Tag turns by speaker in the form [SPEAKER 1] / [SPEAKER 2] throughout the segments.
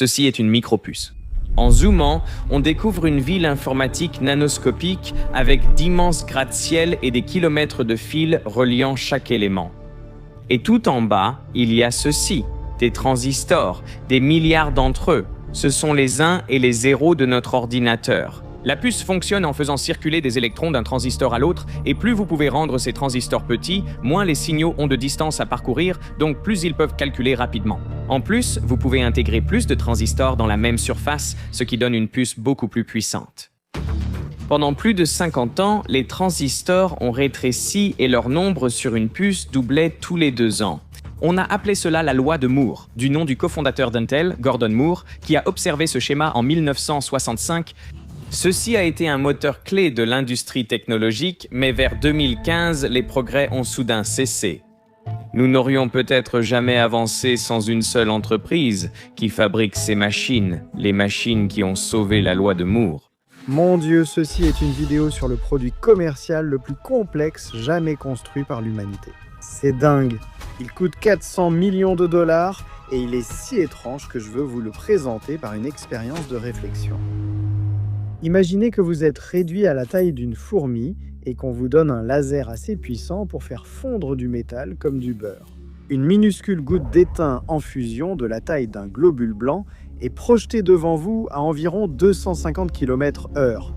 [SPEAKER 1] Ceci est une micropuce. En zoomant, on découvre une ville informatique nanoscopique avec d'immenses gratte-ciel et des kilomètres de fils reliant chaque élément. Et tout en bas, il y a ceci, des transistors, des milliards d'entre eux. Ce sont les 1 et les 0 de notre ordinateur. La puce fonctionne en faisant circuler des électrons d'un transistor à l'autre, et plus vous pouvez rendre ces transistors petits, moins les signaux ont de distance à parcourir, donc plus ils peuvent calculer rapidement. En plus, vous pouvez intégrer plus de transistors dans la même surface, ce qui donne une puce beaucoup plus puissante. Pendant plus de 50 ans, les transistors ont rétréci et leur nombre sur une puce doublait tous les 2 ans. On a appelé cela la loi de Moore, du nom du cofondateur d'Intel, Gordon Moore, qui a observé ce schéma en 1965. Ceci a été un moteur clé de l'industrie technologique, mais vers 2015, les progrès ont soudain cessé. Nous n'aurions peut-être jamais avancé sans une seule entreprise qui fabrique ces machines, les machines qui ont sauvé la loi de Moore.
[SPEAKER 2] Mon Dieu, ceci est une vidéo sur le produit commercial le plus complexe jamais construit par l'humanité. C'est dingue. Il coûte 400 millions de dollars et il est si étrange que je veux vous le présenter par une expérience de réflexion. Imaginez que vous êtes réduit à la taille d'une fourmi et qu'on vous donne un laser assez puissant pour faire fondre du métal comme du beurre. Une minuscule goutte d'étain en fusion de la taille d'un globule blanc est projetée devant vous à environ 250 km/h.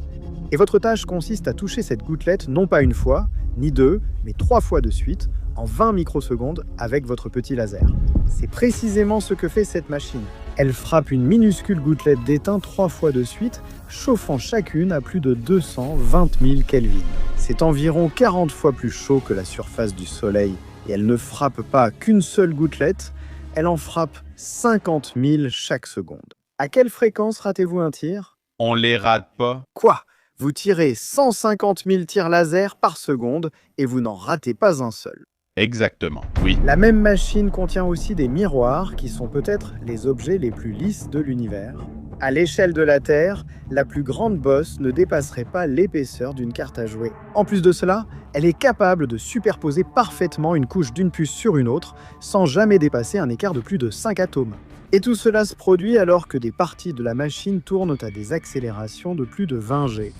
[SPEAKER 2] Et votre tâche consiste à toucher cette gouttelette non pas une fois, ni 2, mais 3 fois de suite, en 20 microsecondes avec votre petit laser. C'est précisément ce que fait cette machine. Elle frappe une minuscule gouttelette d'étain 3 fois de suite, chauffant chacune à plus de 220 000 Kelvin. C'est environ 40 fois plus chaud que la surface du Soleil. Et elle ne frappe pas qu'une seule gouttelette, elle en frappe 50 000 chaque seconde. À quelle fréquence ratez-vous un tir?
[SPEAKER 3] On les rate pas.
[SPEAKER 2] Quoi? Vous tirez 150 000 tirs laser par seconde et vous n'en ratez pas un seul.
[SPEAKER 3] Exactement, oui.
[SPEAKER 2] La même machine contient aussi des miroirs qui sont peut-être les objets les plus lisses de l'univers. À l'échelle de la Terre, la plus grande bosse ne dépasserait pas l'épaisseur d'une carte à jouer. En plus de cela, elle est capable de superposer parfaitement une couche d'une puce sur une autre sans jamais dépasser un écart de plus de 5 atomes. Et tout cela se produit alors que des parties de la machine tournent à des accélérations de plus de 20 G.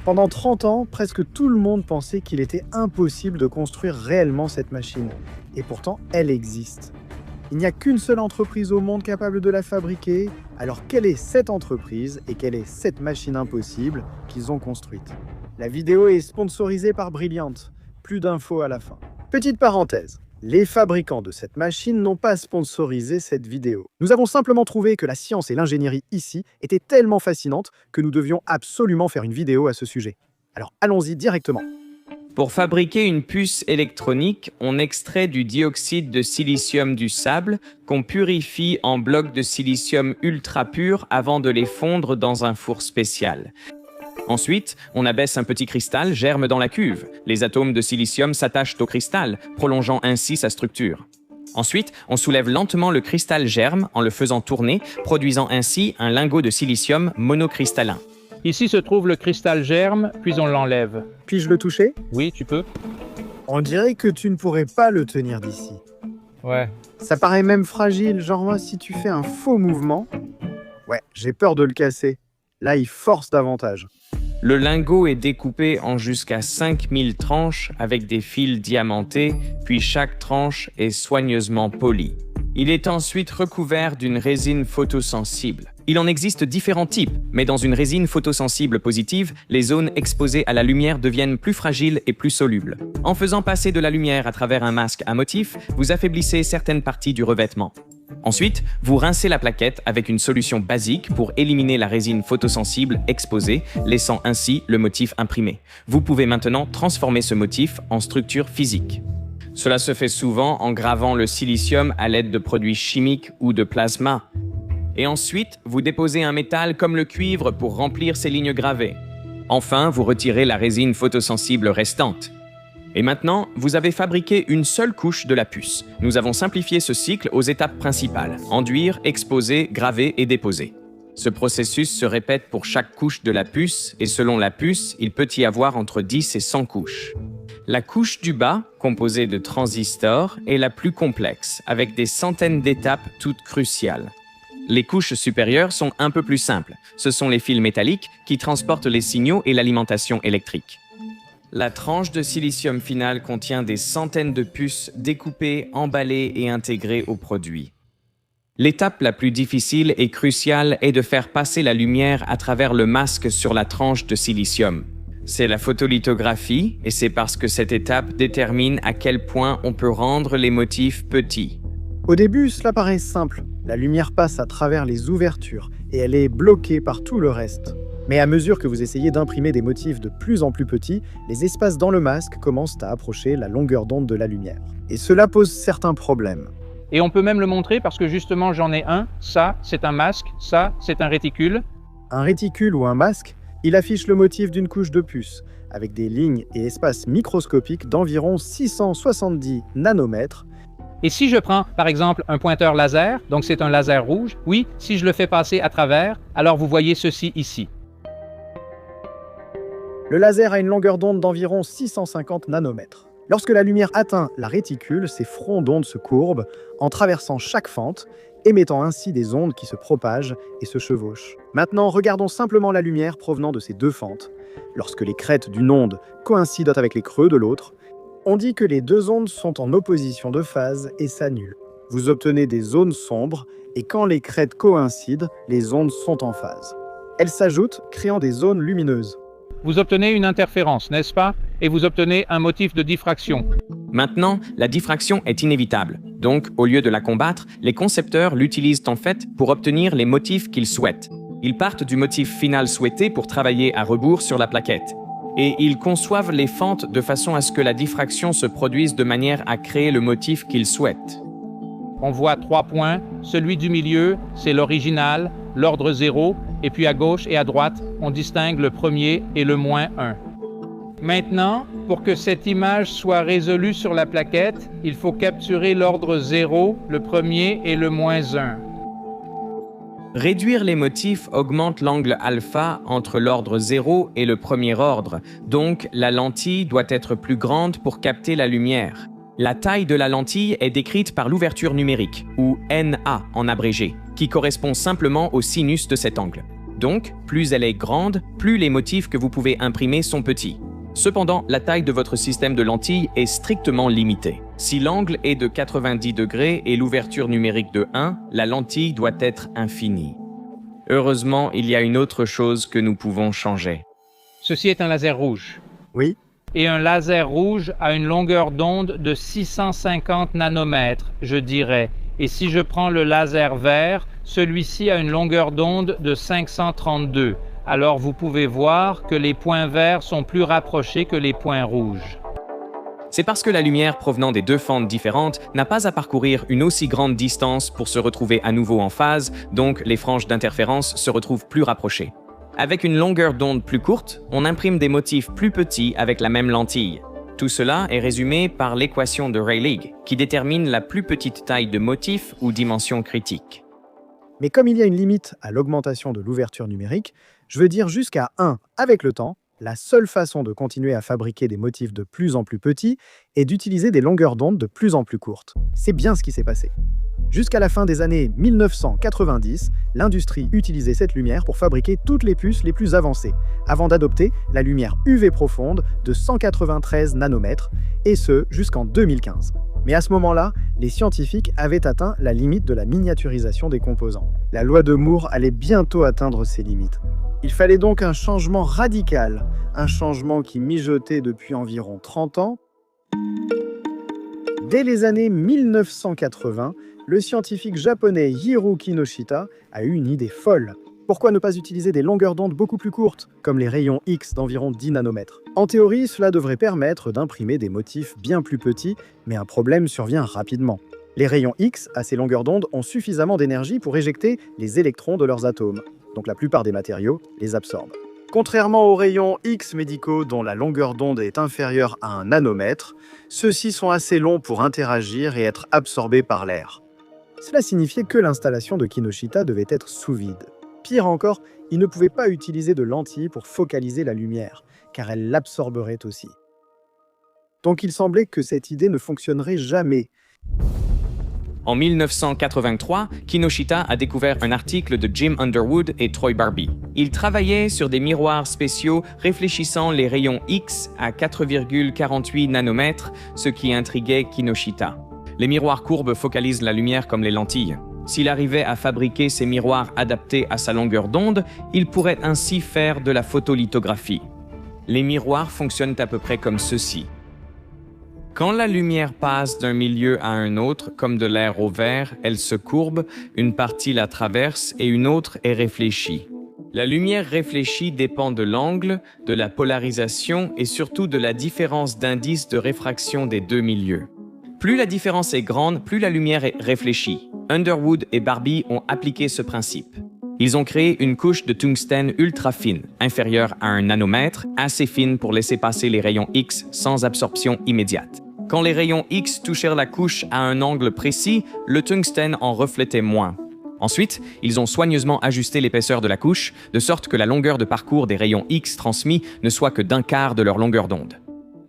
[SPEAKER 2] Pendant 30 ans, presque tout le monde pensait qu'il était impossible de construire réellement cette machine. Et pourtant, elle existe. Il n'y a qu'une seule entreprise au monde capable de la fabriquer. Alors quelle est cette entreprise et quelle est cette machine impossible qu'ils ont construite? La vidéo est sponsorisée par Brilliant. Plus d'infos à la fin. Petite parenthèse. Les fabricants de cette machine n'ont pas sponsorisé cette vidéo. Nous avons simplement trouvé que la science et l'ingénierie ici étaient tellement fascinantes que nous devions absolument faire une vidéo à ce sujet. Alors allons-y directement.
[SPEAKER 1] Pour fabriquer une puce électronique, on extrait du dioxyde de silicium du sable qu'on purifie en blocs de silicium ultra pur avant de les fondre dans un four spécial. Ensuite, on abaisse un petit cristal germe dans la cuve. Les atomes de silicium s'attachent au cristal, prolongeant ainsi sa structure. Ensuite, on soulève lentement le cristal germe en le faisant tourner, produisant ainsi un lingot de silicium monocristallin.
[SPEAKER 4] Ici se trouve le cristal germe, puis on l'enlève.
[SPEAKER 2] Puis-je le toucher?
[SPEAKER 4] Oui, tu peux.
[SPEAKER 2] On dirait que tu ne pourrais pas le tenir d'ici.
[SPEAKER 4] Ouais.
[SPEAKER 2] Ça paraît même fragile, genre moi, si tu fais un faux mouvement... Ouais, j'ai peur de le casser. Là, il force davantage.
[SPEAKER 1] Le lingot est découpé en jusqu'à 5000 tranches avec des fils diamantés, puis chaque tranche est soigneusement polie. Il est ensuite recouvert d'une résine photosensible. Il en existe différents types, mais dans une résine photosensible positive, les zones exposées à la lumière deviennent plus fragiles et plus solubles. En faisant passer de la lumière à travers un masque à motif, vous affaiblissez certaines parties du revêtement. Ensuite, vous rincez la plaquette avec une solution basique pour éliminer la résine photosensible exposée, laissant ainsi le motif imprimé. Vous pouvez maintenant transformer ce motif en structure physique. Cela se fait souvent en gravant le silicium à l'aide de produits chimiques ou de plasma. Et ensuite, vous déposez un métal comme le cuivre pour remplir ces lignes gravées. Enfin, vous retirez la résine photosensible restante. Et maintenant, vous avez fabriqué une seule couche de la puce. Nous avons simplifié ce cycle aux étapes principales: enduire, exposer, graver et déposer. Ce processus se répète pour chaque couche de la puce et selon la puce, il peut y avoir entre 10 et 100 couches. La couche du bas, composée de transistors, est la plus complexe, avec des centaines d'étapes toutes cruciales. Les couches supérieures sont un peu plus simples. Ce sont les fils métalliques qui transportent les signaux et l'alimentation électrique. La tranche de silicium finale contient des centaines de puces découpées, emballées et intégrées au produit. L'étape la plus difficile et cruciale est de faire passer la lumière à travers le masque sur la tranche de silicium. C'est la photolithographie, et c'est parce que cette étape détermine à quel point on peut rendre les motifs petits.
[SPEAKER 2] Au début, cela paraît simple. La lumière passe à travers les ouvertures et elle est bloquée par tout le reste. Mais à mesure que vous essayez d'imprimer des motifs de plus en plus petits, les espaces dans le masque commencent à approcher la longueur d'onde de la lumière. Et cela pose certains problèmes.
[SPEAKER 4] Et on peut même le montrer parce que justement j'en ai un. Ça, c'est un masque. Ça, c'est un réticule.
[SPEAKER 2] Un réticule ou un masque, il affiche le motif d'une couche de puce, avec des lignes et espaces microscopiques d'environ 670 nanomètres.
[SPEAKER 4] Et si je prends, par exemple, un pointeur laser, donc c'est un laser rouge, oui, si je le fais passer à travers, alors vous voyez ceci ici.
[SPEAKER 2] Le laser a une longueur d'onde d'environ 650 nanomètres. Lorsque la lumière atteint la réticule, ces fronts d'onde se courbent en traversant chaque fente, émettant ainsi des ondes qui se propagent et se chevauchent. Maintenant, regardons simplement la lumière provenant de ces deux fentes. Lorsque les crêtes d'une onde coïncident avec les creux de l'autre, on dit que les deux ondes sont en opposition de phase et s'annulent. Vous obtenez des zones sombres et quand les crêtes coïncident, les ondes sont en phase. Elles s'ajoutent, créant des zones lumineuses.
[SPEAKER 4] Vous obtenez une interférence, n'est-ce pas? Et vous obtenez un motif de diffraction.
[SPEAKER 1] Maintenant, la diffraction est inévitable. Donc, au lieu de la combattre, les concepteurs l'utilisent en fait pour obtenir les motifs qu'ils souhaitent. Ils partent du motif final souhaité pour travailler à rebours sur la plaquette. Et ils conçoivent les fentes de façon à ce que la diffraction se produise de manière à créer le motif qu'ils souhaitent.
[SPEAKER 4] On voit 3 points. Celui du milieu, c'est l'original, l'ordre 0, et puis à gauche et à droite, on distingue le premier et le -1. Maintenant, pour que cette image soit résolue sur la plaquette, il faut capturer l'ordre 0, le premier et le -1.
[SPEAKER 1] Réduire les motifs augmente l'angle alpha entre l'ordre 0 et le premier ordre, donc la lentille doit être plus grande pour capter la lumière. La taille de la lentille est décrite par l'ouverture numérique, ou NA en abrégé, qui correspond simplement au sinus de cet angle. Donc, plus elle est grande, plus les motifs que vous pouvez imprimer sont petits. Cependant, la taille de votre système de lentilles est strictement limitée. Si l'angle est de 90 degrés et l'ouverture numérique de 1, la lentille doit être infinie. Heureusement, il y a une autre chose que nous pouvons changer.
[SPEAKER 4] Ceci est un laser rouge.
[SPEAKER 2] Oui,
[SPEAKER 4] Et un laser rouge a une longueur d'onde de 650 nanomètres, je dirais. Et si je prends le laser vert, celui-ci a une longueur d'onde de 532. Alors vous pouvez voir que les points verts sont plus rapprochés que les points rouges.
[SPEAKER 1] C'est parce que la lumière provenant des deux fentes différentes n'a pas à parcourir une aussi grande distance pour se retrouver à nouveau en phase, donc les franges d'interférence se retrouvent plus rapprochées. Avec une longueur d'onde plus courte, on imprime des motifs plus petits avec la même lentille. Tout cela est résumé par l'équation de Rayleigh, qui détermine la plus petite taille de motif ou dimension critique.
[SPEAKER 2] mais comme il y a une limite à l'augmentation de l'ouverture numérique, je veux dire jusqu'à 1 avec le temps, la seule façon de continuer à fabriquer des motifs de plus en plus petits est d'utiliser des longueurs d'onde de plus en plus courtes. C'est bien ce qui s'est passé. Jusqu'à la fin des années 1990, l'industrie utilisait cette lumière pour fabriquer toutes les puces les plus avancées, avant d'adopter la lumière UV profonde de 193 nanomètres, et ce jusqu'en 2015. Mais à ce moment-là, les scientifiques avaient atteint la limite de la miniaturisation des composants. La loi de Moore allait bientôt atteindre ses limites. Il fallait donc un changement radical, un changement qui mijotait depuis environ 30 ans. Dès les années 1980, le scientifique japonais Hiro Kinoshita a eu une idée folle. Pourquoi ne pas utiliser des longueurs d'onde beaucoup plus courtes, comme les rayons X d'environ 10 nanomètres? En théorie, cela devrait permettre d'imprimer des motifs bien plus petits, mais un problème survient rapidement. Les rayons X, à ces longueurs d'onde, ont suffisamment d'énergie pour éjecter les électrons de leurs atomes, donc la plupart des matériaux les absorbent. Contrairement aux rayons X médicaux dont la longueur d'onde est inférieure à 1 nanomètre, ceux-ci sont assez longs pour interagir et être absorbés par l'air. Cela signifiait que l'installation de Kinoshita devait être sous vide. Pire encore, il ne pouvait pas utiliser de lentilles pour focaliser la lumière, car elle l'absorberait aussi. Donc il semblait que cette idée ne fonctionnerait jamais.
[SPEAKER 1] En 1983, Kinoshita a découvert un article de Jim Underwood et Troy Barbee. Ils travaillaient sur des miroirs spéciaux réfléchissant les rayons X à 4,48 nanomètres, ce qui intriguait Kinoshita. Les miroirs courbes focalisent la lumière comme les lentilles. S'il arrivait à fabriquer ces miroirs adaptés à sa longueur d'onde, il pourrait ainsi faire de la photolithographie. Les miroirs fonctionnent à peu près comme ceci. Quand la lumière passe d'un milieu à un autre, comme de l'air au verre, elle se courbe, une partie la traverse et une autre est réfléchie. La lumière réfléchie dépend de l'angle, de la polarisation et surtout de la différence d'indice de réfraction des deux milieux. Plus la différence est grande, plus la lumière est réfléchie. Underwood et Barbee ont appliqué ce principe. Ils ont créé une couche de tungstène ultra fine, inférieure à 1 nanomètre, assez fine pour laisser passer les rayons X sans absorption immédiate. Quand les rayons X touchèrent la couche à un angle précis, le tungstène en reflétait moins. Ensuite, ils ont soigneusement ajusté l'épaisseur de la couche, de sorte que la longueur de parcours des rayons X transmis ne soit que d'un quart de leur longueur d'onde.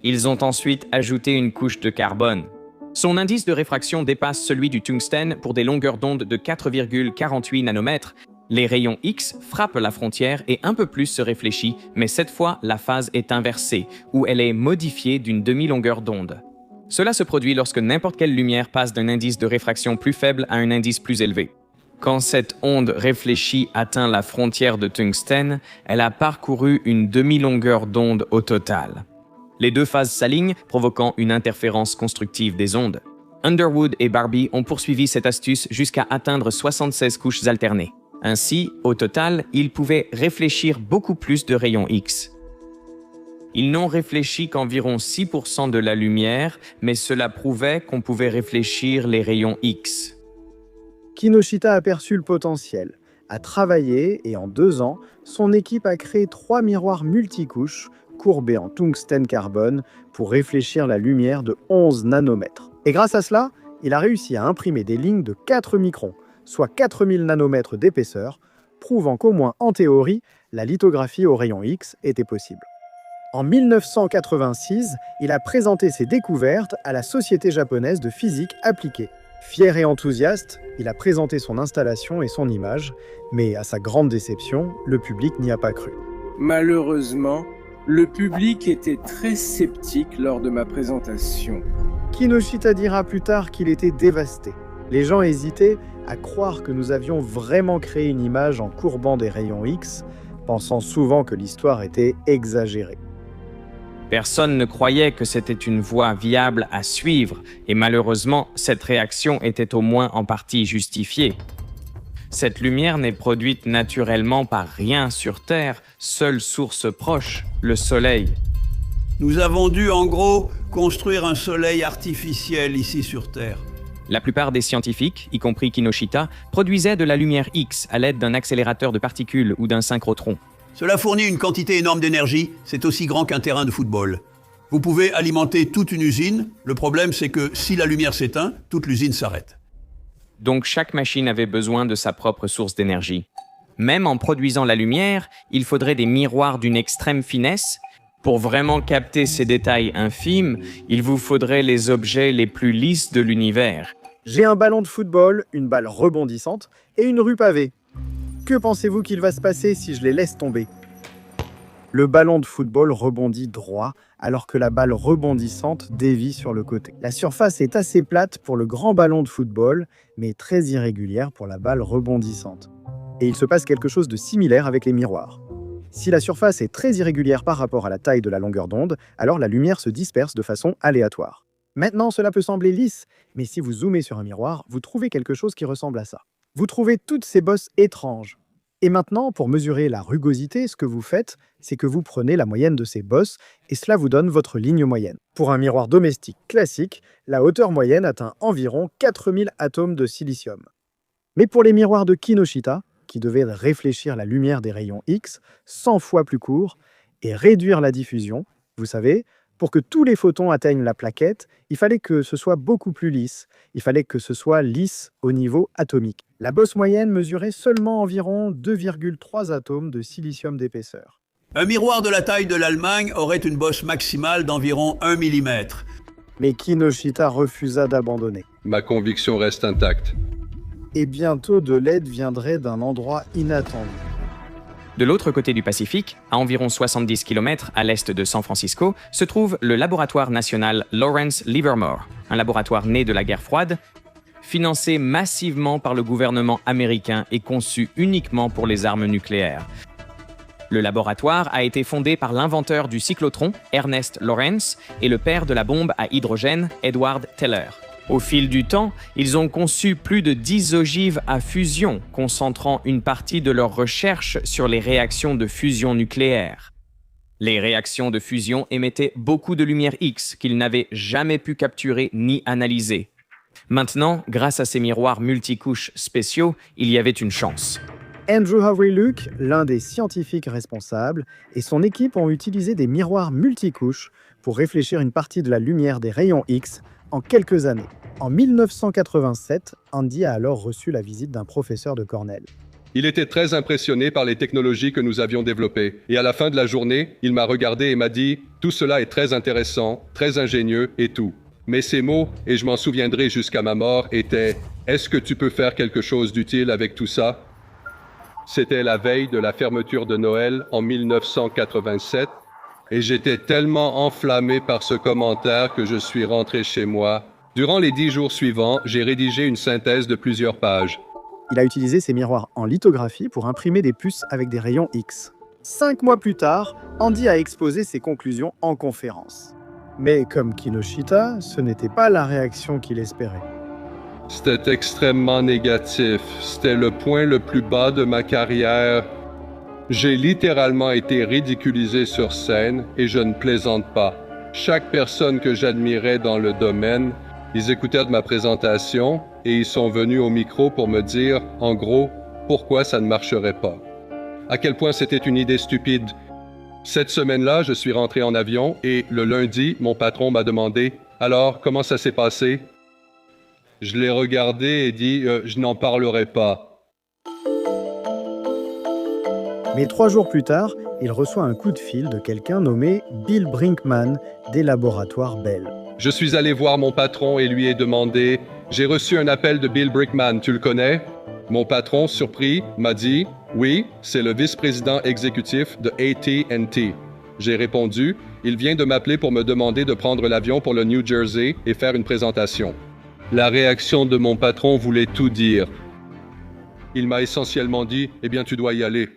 [SPEAKER 1] Ils ont ensuite ajouté une couche de carbone. Son indice de réfraction dépasse celui du tungstène pour des longueurs d'onde de 4,48 nanomètres. Les rayons X frappent la frontière et un peu plus se réfléchit, mais cette fois, la phase est inversée, où elle est modifiée d'une demi-longueur d'onde. Cela se produit lorsque n'importe quelle lumière passe d'un indice de réfraction plus faible à un indice plus élevé. Quand cette onde réfléchie atteint la frontière de tungstène, elle a parcouru une demi-longueur d'onde au total. Les deux phases s'alignent, provoquant une interférence constructive des ondes. Underwood et Barbee ont poursuivi cette astuce jusqu'à atteindre 76 couches alternées. Ainsi, au total, ils pouvaient réfléchir beaucoup plus de rayons X. Ils n'ont réfléchi qu'environ 6% de la lumière, mais cela prouvait qu'on pouvait réfléchir les rayons X.
[SPEAKER 2] Kinoshita a perçu le potentiel, a travaillé et en 2 ans, son équipe a créé 3 miroirs multicouches courbés en tungstène carbone pour réfléchir la lumière de 11 nanomètres. Et grâce à cela, il a réussi à imprimer des lignes de 4 microns, soit 4000 nanomètres d'épaisseur, prouvant qu'au moins en théorie, la lithographie au rayon X était possible. En 1986, il a présenté ses découvertes à la Société japonaise de physique appliquée. Fier et enthousiaste, il a présenté son installation et son image, mais à sa grande déception, le public n'y a pas cru.
[SPEAKER 5] Malheureusement, le public était très sceptique lors de ma présentation.
[SPEAKER 2] Kinoshita dira plus tard qu'il était dévasté. Les gens hésitaient à croire que nous avions vraiment créé une image en courbant des rayons X, pensant souvent que l'histoire était exagérée.
[SPEAKER 1] Personne ne croyait que c'était une voie viable à suivre, et malheureusement, cette réaction était au moins en partie justifiée. Cette lumière n'est produite naturellement par rien sur Terre, seule source proche, le Soleil.
[SPEAKER 6] Nous avons dû, en gros, construire un soleil artificiel ici sur Terre.
[SPEAKER 1] La plupart des scientifiques, y compris Kinoshita, produisaient de la lumière X à l'aide d'un accélérateur de particules ou d'un synchrotron.
[SPEAKER 6] Cela fournit une quantité énorme d'énergie, c'est aussi grand qu'un terrain de football. Vous pouvez alimenter toute une usine, le problème c'est que si la lumière s'éteint, toute l'usine s'arrête.
[SPEAKER 1] Donc chaque machine avait besoin de sa propre source d'énergie. Même en produisant la lumière, il faudrait des miroirs d'une extrême finesse. Pour vraiment capter ces détails infimes, il vous faudrait les objets les plus lisses de l'univers.
[SPEAKER 2] J'ai un ballon de football, une balle rebondissante et une rue pavée. Que pensez-vous qu'il va se passer si je les laisse tomber? Le ballon de football rebondit droit, alors que la balle rebondissante dévie sur le côté. La surface est assez plate pour le grand ballon de football, mais très irrégulière pour la balle rebondissante. Et il se passe quelque chose de similaire avec les miroirs. Si la surface est très irrégulière par rapport à la taille de la longueur d'onde, alors la lumière se disperse de façon aléatoire. Maintenant, cela peut sembler lisse, mais si vous zoomez sur un miroir, vous trouvez quelque chose qui ressemble à ça. Vous trouvez toutes ces bosses étranges. Et maintenant, pour mesurer la rugosité, ce que vous faites, c'est que vous prenez la moyenne de ces bosses et cela vous donne votre ligne moyenne. Pour un miroir domestique classique, la hauteur moyenne atteint environ 4000 atomes de silicium. Mais pour les miroirs de Kinoshita, qui devaient réfléchir la lumière des rayons X 100 fois plus court et réduire la diffusion, vous savez, pour que tous les photons atteignent la plaquette, il fallait que ce soit beaucoup plus lisse. Il fallait que ce soit lisse au niveau atomique. La bosse moyenne mesurait seulement environ 2,3 atomes de silicium d'épaisseur.
[SPEAKER 6] Un miroir de la taille de l'Allemagne aurait une bosse maximale d'environ 1 mm.
[SPEAKER 2] Mais Kinoshita refusa d'abandonner.
[SPEAKER 7] Ma conviction reste intacte.
[SPEAKER 2] Et bientôt de l'aide viendrait d'un endroit inattendu.
[SPEAKER 1] De l'autre côté du Pacifique, à environ 70 km à l'est de San Francisco, se trouve le laboratoire national Lawrence Livermore, un laboratoire né de la guerre froide, financé massivement par le gouvernement américain et conçu uniquement pour les armes nucléaires. Le laboratoire a été fondé par l'inventeur du cyclotron, Ernest Lawrence, et le père de la bombe à hydrogène, Edward Teller. Au fil du temps, ils ont conçu plus de 10 ogives à fusion, concentrant une partie de leurs recherches sur les réactions de fusion nucléaire. Les réactions de fusion émettaient beaucoup de lumière X qu'ils n'avaient jamais pu capturer ni analyser. Maintenant, grâce à ces miroirs multicouches spéciaux, il y avait une chance.
[SPEAKER 2] Andrew Hawrey-Luke, l'un des scientifiques responsables, et son équipe ont utilisé des miroirs multicouches pour réfléchir une partie de la lumière des rayons X en quelques années. En 1987, Andy a alors reçu la visite d'un professeur de Cornell.
[SPEAKER 7] Il était très impressionné par les technologies que nous avions développées. Et à la fin de la journée, il m'a regardé et m'a dit « Tout cela est très intéressant, très ingénieux et tout. » Mais ses mots, et je m'en souviendrai jusqu'à ma mort, étaient « Est-ce que tu peux faire quelque chose d'utile avec tout ça ?» C'était la veille de la fermeture de Noël en 1987. Et j'étais tellement enflammé par ce commentaire que je suis rentré chez moi. Durant les 10 jours suivants, j'ai rédigé une synthèse de plusieurs pages.
[SPEAKER 2] Il a utilisé ces miroirs en lithographie pour imprimer des puces avec des rayons X. 5 mois plus tard, Andy a exposé ses conclusions en conférence. Mais comme Kinoshita, ce n'était pas la réaction qu'il espérait.
[SPEAKER 7] C'était extrêmement négatif. C'était le point le plus bas de ma carrière. J'ai littéralement été ridiculisé sur scène et je ne plaisante pas. Chaque personne que j'admirais dans le domaine, ils écoutaient de ma présentation et ils sont venus au micro pour me dire, en gros, pourquoi ça ne marcherait pas. À quel point c'était une idée stupide. Cette semaine-là, je suis rentré en avion et le lundi, mon patron m'a demandé « Alors, comment ça s'est passé ?» Je l'ai regardé et dit « Je n'en parlerai pas. »
[SPEAKER 2] Mais 3 jours plus tard, il reçoit un coup de fil de quelqu'un nommé Bill Brinkman des laboratoires Bell.
[SPEAKER 7] Je suis allé voir mon patron et lui ai demandé « J'ai reçu un appel de Bill Brinkman, tu le connais ?» Mon patron, surpris, m'a dit « Oui, c'est le vice-président exécutif de AT&T. » J'ai répondu « Il vient de m'appeler pour me demander de prendre l'avion pour le New Jersey et faire une présentation. » La réaction de mon patron voulait tout dire. Il m'a essentiellement dit « Eh bien, tu dois y aller. »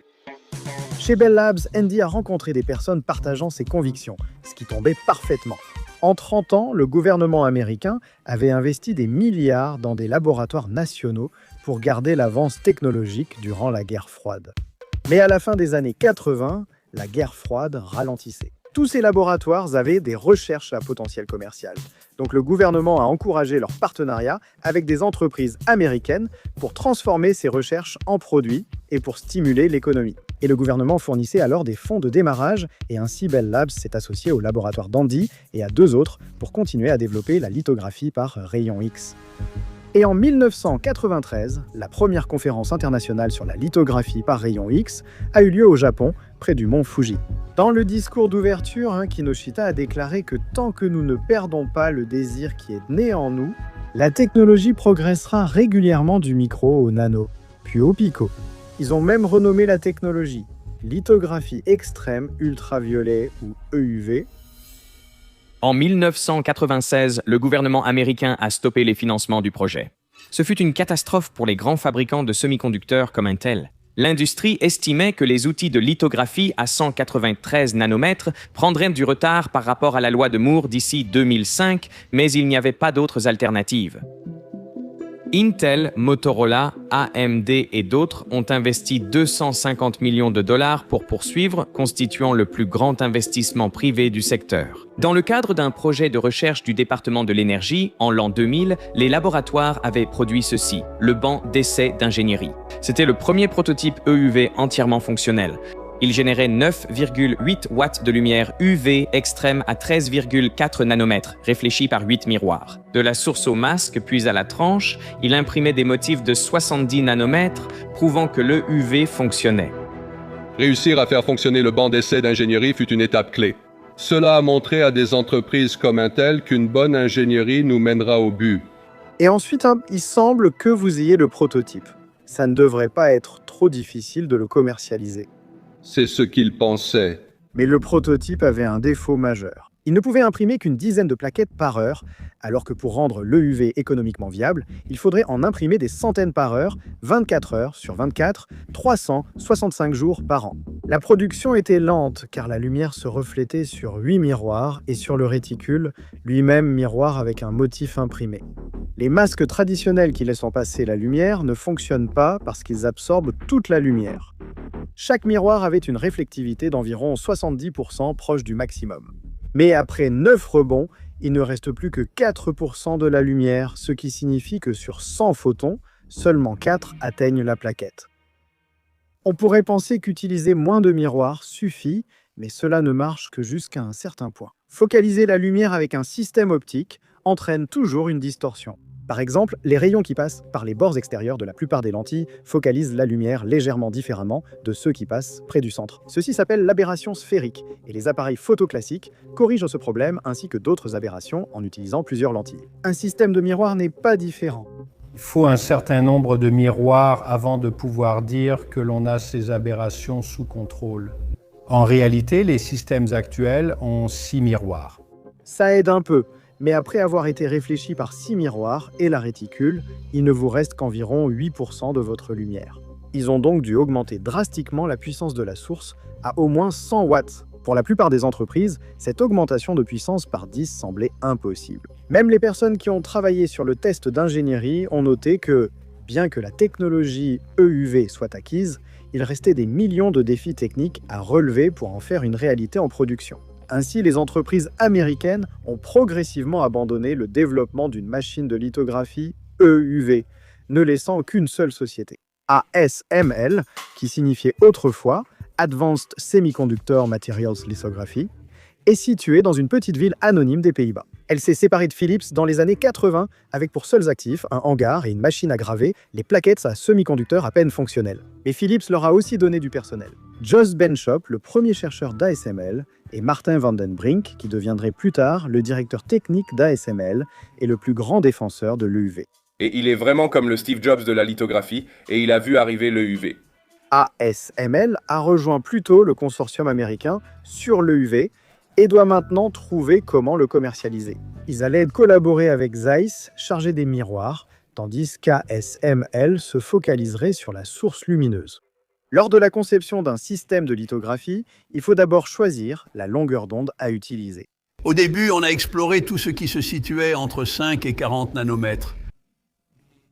[SPEAKER 2] Chez Bell Labs, Andy a rencontré des personnes partageant ses convictions, ce qui tombait parfaitement. En 30 ans, le gouvernement américain avait investi des milliards dans des laboratoires nationaux pour garder l'avance technologique durant la guerre froide. Mais à la fin des années 80, la guerre froide ralentissait. Tous ces laboratoires avaient des recherches à potentiel commercial. Donc le gouvernement a encouragé leur partenariat avec des entreprises américaines pour transformer ces recherches en produits et pour stimuler l'économie. Et le gouvernement fournissait alors des fonds de démarrage et ainsi Bell Labs s'est associé au laboratoire d'Andy et à 2 autres pour continuer à développer la lithographie par rayons X. Et en 1993, la première conférence internationale sur la lithographie par rayons X a eu lieu au Japon, près du mont Fuji. Dans le discours d'ouverture, Kinoshita a déclaré que tant que nous ne perdons pas le désir qui est né en nous, la technologie progressera régulièrement du micro au nano, puis au pico. Ils ont même renommé la technologie lithographie extrême ultraviolet ou EUV.
[SPEAKER 1] En 1996, le gouvernement américain a stoppé les financements du projet. Ce fut une catastrophe pour les grands fabricants de semi-conducteurs comme Intel. L'industrie estimait que les outils de lithographie à 193 nanomètres prendraient du retard par rapport à la loi de Moore d'ici 2005, mais il n'y avait pas d'autres alternatives. Intel, Motorola, AMD et d'autres ont investi 250 millions de dollars pour poursuivre, constituant le plus grand investissement privé du secteur. Dans le cadre d'un projet de recherche du département de l'énergie, en l'an 2000, les laboratoires avaient produit ceci, le banc d'essai d'ingénierie. C'était le premier prototype EUV entièrement fonctionnel. Il générait 9,8 watts de lumière UV extrême à 13,4 nanomètres, réfléchi par 8 miroirs. De la source au masque, puis à la tranche, il imprimait des motifs de 70 nanomètres, prouvant que le UV fonctionnait.
[SPEAKER 7] Réussir à faire fonctionner le banc d'essai d'ingénierie fut une étape clé. Cela a montré à des entreprises comme Intel qu'une bonne ingénierie nous mènera au but.
[SPEAKER 2] Et ensuite, il semble que vous ayez le prototype. Ça ne devrait pas être trop difficile de le commercialiser.
[SPEAKER 7] C'est ce qu'il pensait.
[SPEAKER 2] Mais le prototype avait un défaut majeur. Il ne pouvait imprimer qu'une dizaine de plaquettes par heure, alors que pour rendre l'EUV économiquement viable, il faudrait en imprimer des centaines par heure, 24 heures sur 24, 365 jours par an. La production était lente, car la lumière se reflétait sur 8 miroirs et sur le réticule, lui-même miroir avec un motif imprimé. Les masques traditionnels qui laissent passer la lumière ne fonctionnent pas parce qu'ils absorbent toute la lumière. Chaque miroir avait une réflectivité d'environ 70% proche du maximum. Mais après 9 rebonds, il ne reste plus que 4% de la lumière, ce qui signifie que sur 100 photons, seulement 4 atteignent la plaquette. On pourrait penser qu'utiliser moins de miroirs suffit, mais cela ne marche que jusqu'à un certain point. Focaliser la lumière avec un système optique entraîne toujours une distorsion. Par exemple, les rayons qui passent par les bords extérieurs de la plupart des lentilles focalisent la lumière légèrement différemment de ceux qui passent près du centre. Ceci s'appelle l'aberration sphérique, et les appareils photo classiques corrigent ce problème ainsi que d'autres aberrations en utilisant plusieurs lentilles. Un système de miroir n'est pas différent.
[SPEAKER 8] Il faut un certain nombre de miroirs avant de pouvoir dire que l'on a ces aberrations sous contrôle. En réalité, les systèmes actuels ont 6 miroirs.
[SPEAKER 2] Ça aide un peu. Mais après avoir été réfléchi par 6 miroirs et la réticule, il ne vous reste qu'environ 8% de votre lumière. Ils ont donc dû augmenter drastiquement la puissance de la source à au moins 100 watts. Pour la plupart des entreprises, cette augmentation de puissance par 10 semblait impossible. Même les personnes qui ont travaillé sur le test d'ingénierie ont noté que, bien que la technologie EUV soit acquise, il restait des millions de défis techniques à relever pour en faire une réalité en production. Ainsi, les entreprises américaines ont progressivement abandonné le développement d'une machine de lithographie EUV, ne laissant qu'une seule société. ASML, qui signifiait autrefois Advanced Semiconductor Materials Lithography, est située dans une petite ville anonyme des Pays-Bas. Elle s'est séparée de Philips dans les années 80 avec pour seuls actifs un hangar et une machine à graver les plaquettes à semi-conducteurs à peine fonctionnels. Mais Philips leur a aussi donné du personnel. Jos Benschop, le premier chercheur d'ASML, et Martin van den Brink, qui deviendrait plus tard le directeur technique d'ASML et le plus grand défenseur de l'EUV.
[SPEAKER 9] Et il est vraiment comme le Steve Jobs de la lithographie, et il a vu arriver l'EUV.
[SPEAKER 2] ASML a rejoint plus tôt le consortium américain sur l'EUV et doit maintenant trouver comment le commercialiser. Ils allaient collaborer avec Zeiss, chargé des miroirs, tandis qu'ASML se focaliserait sur la source lumineuse. Lors de la conception d'un système de lithographie, il faut d'abord choisir la longueur d'onde à utiliser.
[SPEAKER 6] Au début, on a exploré tout ce qui se situait entre 5 et 40 nanomètres.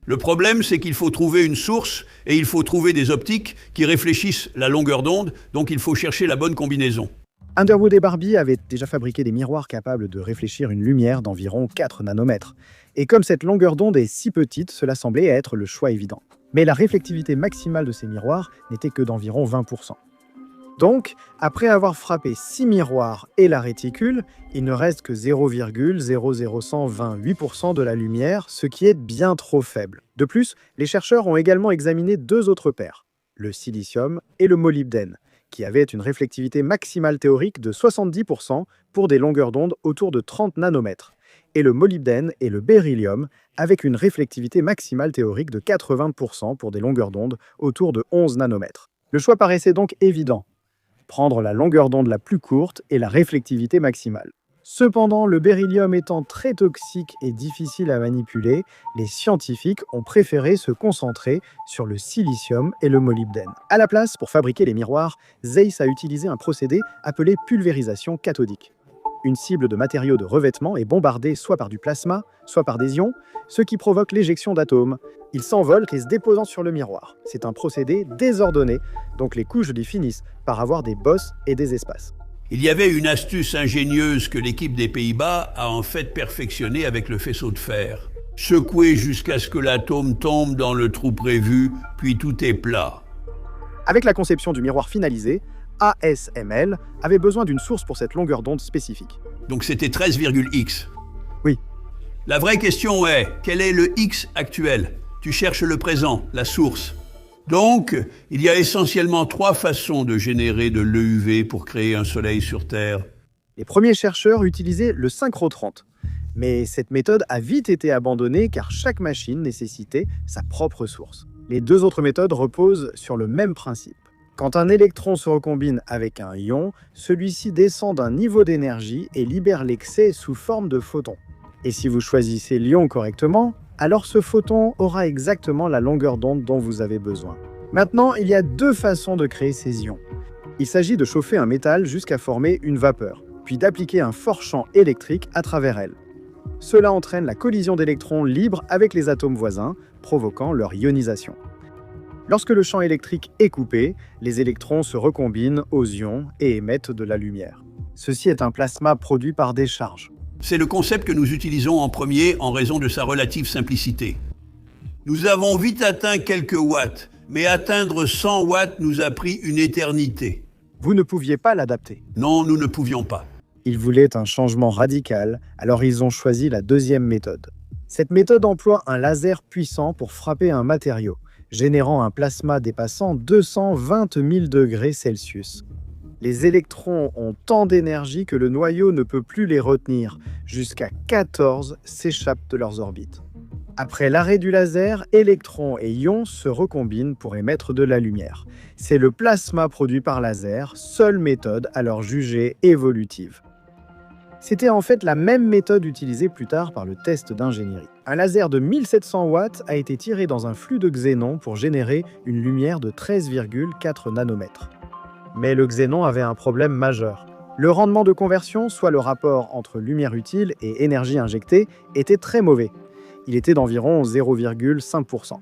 [SPEAKER 6] Le problème, c'est qu'il faut trouver une source et il faut trouver des optiques qui réfléchissent la longueur d'onde, donc il faut chercher la bonne combinaison.
[SPEAKER 2] Underwood et Barbie avaient déjà fabriqué des miroirs capables de réfléchir une lumière d'environ 4 nanomètres. Et comme cette longueur d'onde est si petite, cela semblait être le choix évident. Mais la réflectivité maximale de ces miroirs n'était que d'environ 20%. Donc, après avoir frappé 6 miroirs et la réticule, il ne reste que 0,00128% de la lumière, ce qui est bien trop faible. De plus, les chercheurs ont également examiné 2 autres paires, le silicium et le molybdène, qui avaient une réflectivité maximale théorique de 70% pour des longueurs d'onde autour de 30 nanomètres, et le molybdène et le beryllium avec une réflectivité maximale théorique de 80% pour des longueurs d'onde autour de 11 nanomètres. Le choix paraissait donc évident. Prendre la longueur d'onde la plus courte et la réflectivité maximale. Cependant, le beryllium étant très toxique et difficile à manipuler, les scientifiques ont préféré se concentrer sur le silicium et le molybdène. À la place, pour fabriquer les miroirs, Zeiss a utilisé un procédé appelé pulvérisation cathodique. Une cible de matériaux de revêtement est bombardée soit par du plasma, soit par des ions, ce qui provoque l'éjection d'atomes. Ils s'envolent et se déposant sur le miroir. C'est un procédé désordonné, donc les couches y finissent par avoir des bosses et des espaces.
[SPEAKER 6] Il y avait une astuce ingénieuse que l'équipe des Pays-Bas a en fait perfectionnée avec le faisceau de fer. Secouer jusqu'à ce que l'atome tombe dans le trou prévu, puis tout est plat.
[SPEAKER 2] Avec la conception du miroir finalisé, ASML avait besoin d'une source pour cette longueur d'onde spécifique.
[SPEAKER 6] Donc c'était 13,x.
[SPEAKER 2] Oui.
[SPEAKER 6] La vraie question est, quel est le x actuel? Tu cherches le présent, la source. Donc, il y a essentiellement 3 façons de générer de l'EUV pour créer un soleil sur Terre.
[SPEAKER 2] Les premiers chercheurs utilisaient le synchrotron, Mais cette méthode a vite été abandonnée car chaque machine nécessitait sa propre source. Les deux autres méthodes reposent sur le même principe. Quand un électron se recombine avec un ion, celui-ci descend d'un niveau d'énergie et libère l'excès sous forme de photon. Et si vous choisissez l'ion correctement, alors ce photon aura exactement la longueur d'onde dont vous avez besoin. Maintenant, il y a deux façons de créer ces ions. Il s'agit de chauffer un métal jusqu'à former une vapeur, puis d'appliquer un fort champ électrique à travers elle. Cela entraîne la collision d'électrons libres avec les atomes voisins, provoquant leur ionisation. Lorsque le champ électrique est coupé, les électrons se recombinent aux ions et émettent de la lumière. Ceci est un plasma produit par décharge.
[SPEAKER 6] C'est le concept que nous utilisons en premier en raison de sa relative simplicité. Nous avons vite atteint quelques watts, mais atteindre 100 watts nous a pris une éternité.
[SPEAKER 2] Vous ne pouviez pas l'adapter.
[SPEAKER 6] Non, nous ne pouvions pas.
[SPEAKER 2] Ils voulaient un changement radical, alors ils ont choisi la deuxième méthode. Cette méthode emploie un laser puissant pour frapper un matériau, générant un plasma dépassant 220 000 degrés Celsius. Les électrons ont tant d'énergie que le noyau ne peut plus les retenir. Jusqu'à 14 s'échappent de leurs orbites. Après l'arrêt du laser, électrons et ions se recombinent pour émettre de la lumière. C'est le plasma produit par laser, seule méthode alors jugée évolutive. C'était en fait la même méthode utilisée plus tard par le test d'ingénierie. Un laser de 1700 watts a été tiré dans un flux de xénon pour générer une lumière de 13,4 nanomètres. Mais le xénon avait un problème majeur. Le rendement de conversion, soit le rapport entre lumière utile et énergie injectée, était très mauvais. Il était d'environ 0,5%.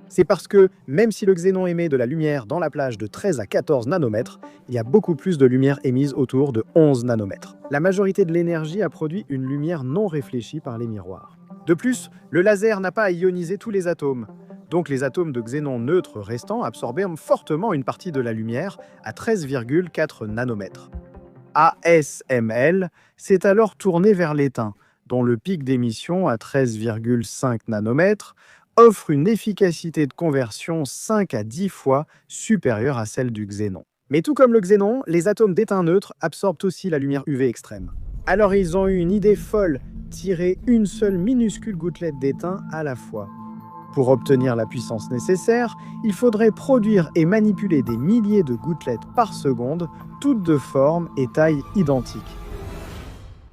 [SPEAKER 2] C'est parce que, même si le xénon émet de la lumière dans la plage de 13 à 14 nanomètres, il y a beaucoup plus de lumière émise autour de 11 nanomètres. La majorité de l'énergie a produit une lumière non réfléchie par les miroirs. De plus, le laser n'a pas à ioniser tous les atomes. Donc les atomes de xénon neutre restants absorbaient fortement une partie de la lumière à 13,4 nanomètres. ASML s'est alors tourné vers l'étain, dont le pic d'émission à 13,5 nanomètres offre une efficacité de conversion 5 à 10 fois supérieure à celle du xénon. Mais tout comme le xénon, les atomes d'étain neutre absorbent aussi la lumière UV extrême. Alors ils ont eu une idée folle, tirer une seule minuscule gouttelette d'étain à la fois. Pour obtenir la puissance nécessaire, il faudrait produire et manipuler des milliers de gouttelettes par seconde, toutes de forme et taille identiques.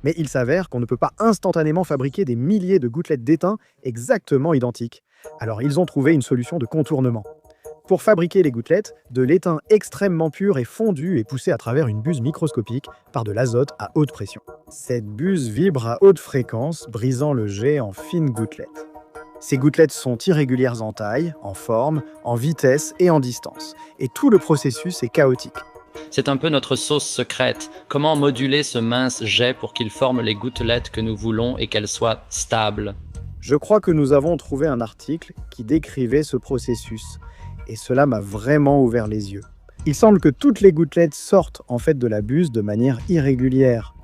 [SPEAKER 2] Mais il s'avère qu'on ne peut pas instantanément fabriquer des milliers de gouttelettes d'étain exactement identiques. Alors ils ont trouvé une solution de contournement. Pour fabriquer les gouttelettes, de l'étain extrêmement pur est fondu et poussé à travers une buse microscopique par de l'azote à haute pression. Cette buse vibre à haute fréquence, brisant le jet en fines gouttelettes. Ces gouttelettes sont irrégulières en taille, en forme, en vitesse et en distance. Et tout le processus est chaotique.
[SPEAKER 10] C'est un peu notre sauce secrète. Comment moduler ce mince jet pour qu'il forme les gouttelettes que nous voulons et qu'elles soient stables?
[SPEAKER 2] Je crois que nous avons trouvé un article qui décrivait ce processus. Et cela m'a vraiment ouvert les yeux. Il semble que toutes les gouttelettes sortent en fait de la buse de manière irrégulière.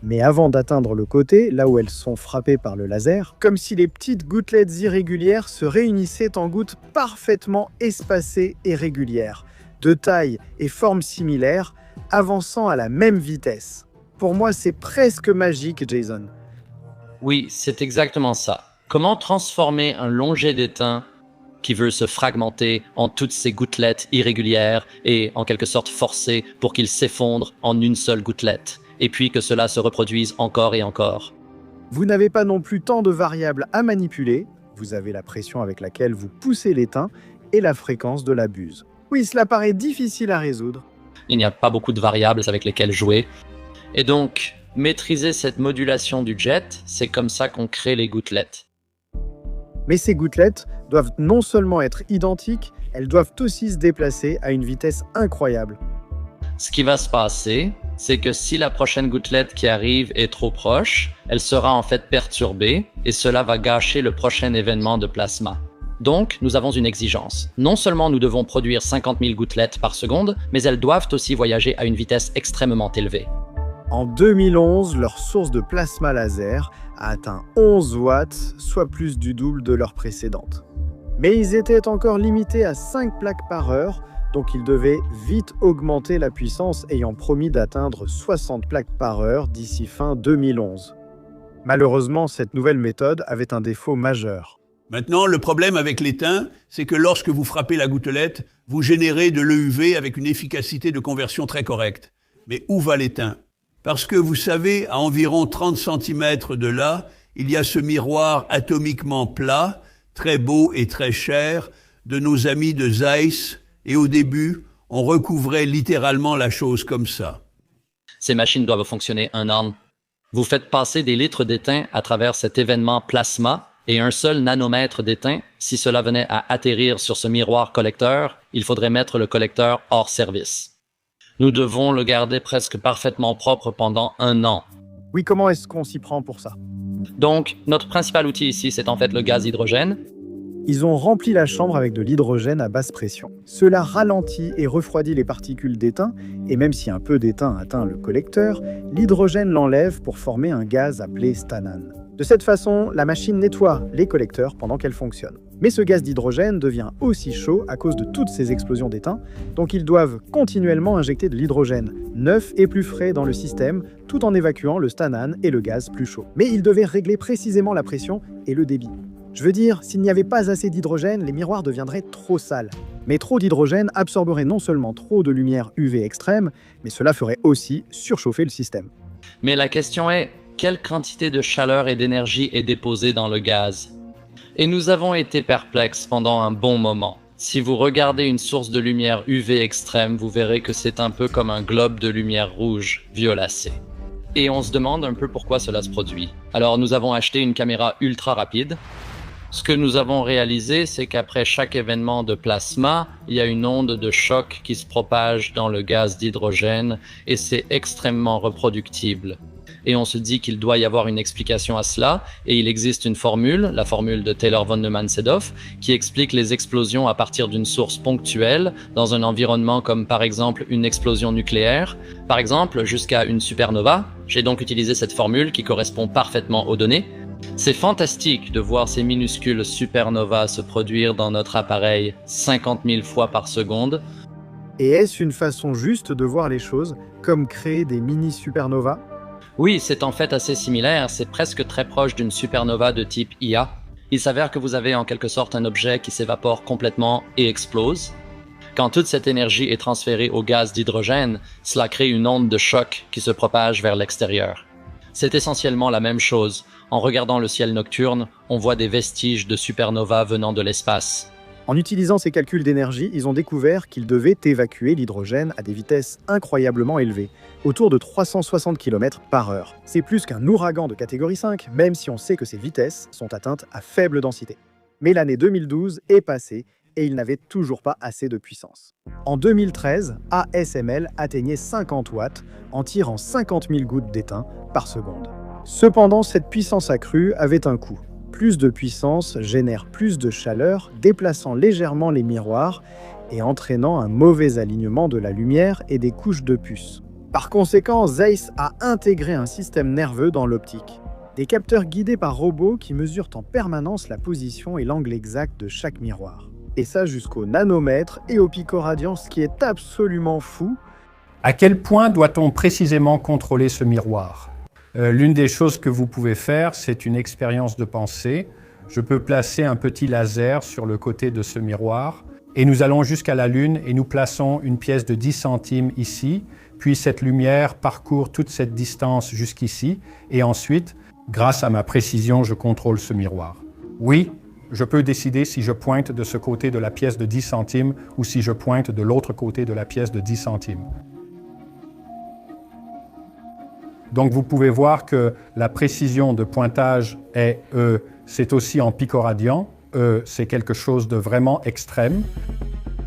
[SPEAKER 2] Mais avant d'atteindre le côté, là où elles sont frappées par le laser, comme si les petites gouttelettes irrégulières se réunissaient en gouttes parfaitement espacées et régulières, de taille et forme similaires, avançant à la même vitesse. Pour moi, c'est presque magique, Jason.
[SPEAKER 10] Oui, c'est exactement ça. Comment transformer un long jet d'étain qui veut se fragmenter en toutes ces gouttelettes irrégulières et en quelque sorte forcer pour qu'il s'effondre en une seule gouttelette, et puis que cela se reproduise encore et encore.
[SPEAKER 2] Vous n'avez pas non plus tant de variables à manipuler, vous avez la pression avec laquelle vous poussez l'étain et la fréquence de la buse. Oui, cela paraît difficile à résoudre.
[SPEAKER 10] Il n'y a pas beaucoup de variables avec lesquelles jouer. Et donc, maîtriser cette modulation du jet, c'est comme ça qu'on crée les gouttelettes.
[SPEAKER 2] Mais ces gouttelettes doivent non seulement être identiques, elles doivent aussi se déplacer à une vitesse incroyable.
[SPEAKER 10] Ce qui va se passer, c'est que si la prochaine gouttelette qui arrive est trop proche, elle sera en fait perturbée et cela va gâcher le prochain événement de plasma. Donc, nous avons une exigence. Non seulement nous devons produire 50 000 gouttelettes par seconde, mais elles doivent aussi voyager à une vitesse extrêmement élevée.
[SPEAKER 2] En 2011, leur source de plasma laser a atteint 11 watts, soit plus du double de leur précédente. Mais ils étaient encore limités à 5 plaques par heure, donc ils devaient vite augmenter la puissance, ayant promis d'atteindre 60 plaques par heure d'ici fin 2011. Malheureusement, cette nouvelle méthode avait un défaut majeur.
[SPEAKER 6] Maintenant, le problème avec l'étain, c'est que lorsque vous frappez la gouttelette, vous générez de l'EUV avec une efficacité de conversion très correcte. Mais où va l'étain? Parce que vous savez, à environ 30 cm de là, il y a ce miroir atomiquement plat, très beau et très cher, de nos amis de Zeiss, et au début, on recouvrait littéralement la chose comme ça.
[SPEAKER 10] Ces machines doivent fonctionner un an. Vous faites passer des litres d'étain à travers cet événement plasma et un seul nanomètre d'étain. Si cela venait à atterrir sur ce miroir collecteur, il faudrait mettre le collecteur hors service. Nous devons le garder presque parfaitement propre pendant un an.
[SPEAKER 2] Oui, comment est-ce qu'on s'y prend pour ça?
[SPEAKER 10] Donc, notre principal outil ici, c'est en fait le gaz hydrogène.
[SPEAKER 2] Ils ont rempli la chambre avec de l'hydrogène à basse pression. Cela ralentit et refroidit les particules d'étain, et même si un peu d'étain atteint le collecteur, l'hydrogène l'enlève pour former un gaz appelé stanane. De cette façon, la machine nettoie les collecteurs pendant qu'elle fonctionne. Mais ce gaz d'hydrogène devient aussi chaud à cause de toutes ces explosions d'étain, donc ils doivent continuellement injecter de l'hydrogène neuf et plus frais dans le système, tout en évacuant le stanane et le gaz plus chaud. Mais ils devaient régler précisément la pression et le débit. Je veux dire, s'il n'y avait pas assez d'hydrogène, les miroirs deviendraient trop sales. Mais trop d'hydrogène absorberait non seulement trop de lumière UV extrême, mais cela ferait aussi surchauffer le système.
[SPEAKER 10] Mais la question est, quelle quantité de chaleur et d'énergie est déposée dans le gaz? Et nous avons été perplexes pendant un bon moment. Si vous regardez une source de lumière UV extrême, vous verrez que c'est un peu comme un globe de lumière rouge violacée. Et on se demande un peu pourquoi cela se produit. Alors nous avons acheté une caméra ultra rapide. Ce que nous avons réalisé, c'est qu'après chaque événement de plasma, il y a une onde de choc qui se propage dans le gaz d'hydrogène et c'est extrêmement reproductible. Et on se dit qu'il doit y avoir une explication à cela, et il existe une formule, la formule de Taylor von Neumann-Sedov, qui explique les explosions à partir d'une source ponctuelle, dans un environnement comme par exemple une explosion nucléaire, par exemple jusqu'à une supernova. J'ai donc utilisé cette formule qui correspond parfaitement aux données. C'est fantastique de voir ces minuscules supernovas se produire dans notre appareil 50 000 fois par seconde.
[SPEAKER 2] Et est-ce une façon juste de voir les choses, comme créer des mini-supernovas?
[SPEAKER 10] Oui, c'est en fait assez similaire, c'est presque très proche d'une supernova de type Ia. Il s'avère que vous avez en quelque sorte un objet qui s'évapore complètement et explose. Quand toute cette énergie est transférée au gaz d'hydrogène, cela crée une onde de choc qui se propage vers l'extérieur. C'est essentiellement la même chose. En regardant le ciel nocturne, on voit des vestiges de supernova venant de l'espace.
[SPEAKER 2] En utilisant ces calculs d'énergie, ils ont découvert qu'ils devaient évacuer l'hydrogène à des vitesses incroyablement élevées, autour de 360 km/h. C'est plus qu'un ouragan de catégorie 5, même si on sait que ces vitesses sont atteintes à faible densité. Mais l'année 2012 est passée et ils n'avaient toujours pas assez de puissance. En 2013, ASML atteignait 50 watts en tirant 50 000 gouttes d'étain par seconde. Cependant, cette puissance accrue avait un coût. Plus de puissance génère plus de chaleur, déplaçant légèrement les miroirs et entraînant un mauvais alignement de la lumière et des couches de puce. Par conséquent, Zeiss a intégré un système nerveux dans l'optique. Des capteurs guidés par robots qui mesurent en permanence la position et l'angle exact de chaque miroir. Et ça jusqu'au nanomètre et au picoradian, ce qui est absolument fou.
[SPEAKER 8] À quel point doit-on précisément contrôler ce miroir ? L'une des choses que vous pouvez faire, c'est une expérience de pensée. Je peux placer un petit laser sur le côté de ce miroir et nous allons jusqu'à la Lune et nous plaçons une pièce de 10 centimes ici, puis cette lumière parcourt toute cette distance jusqu'ici et ensuite, grâce à ma précision, je contrôle ce miroir. Oui, je peux décider si je pointe de ce côté de la pièce de 10 centimes ou si je pointe de l'autre côté de la pièce de 10 centimes. Donc vous pouvez voir que la précision de pointage est c'est aussi en picoradian, c'est quelque chose de vraiment extrême.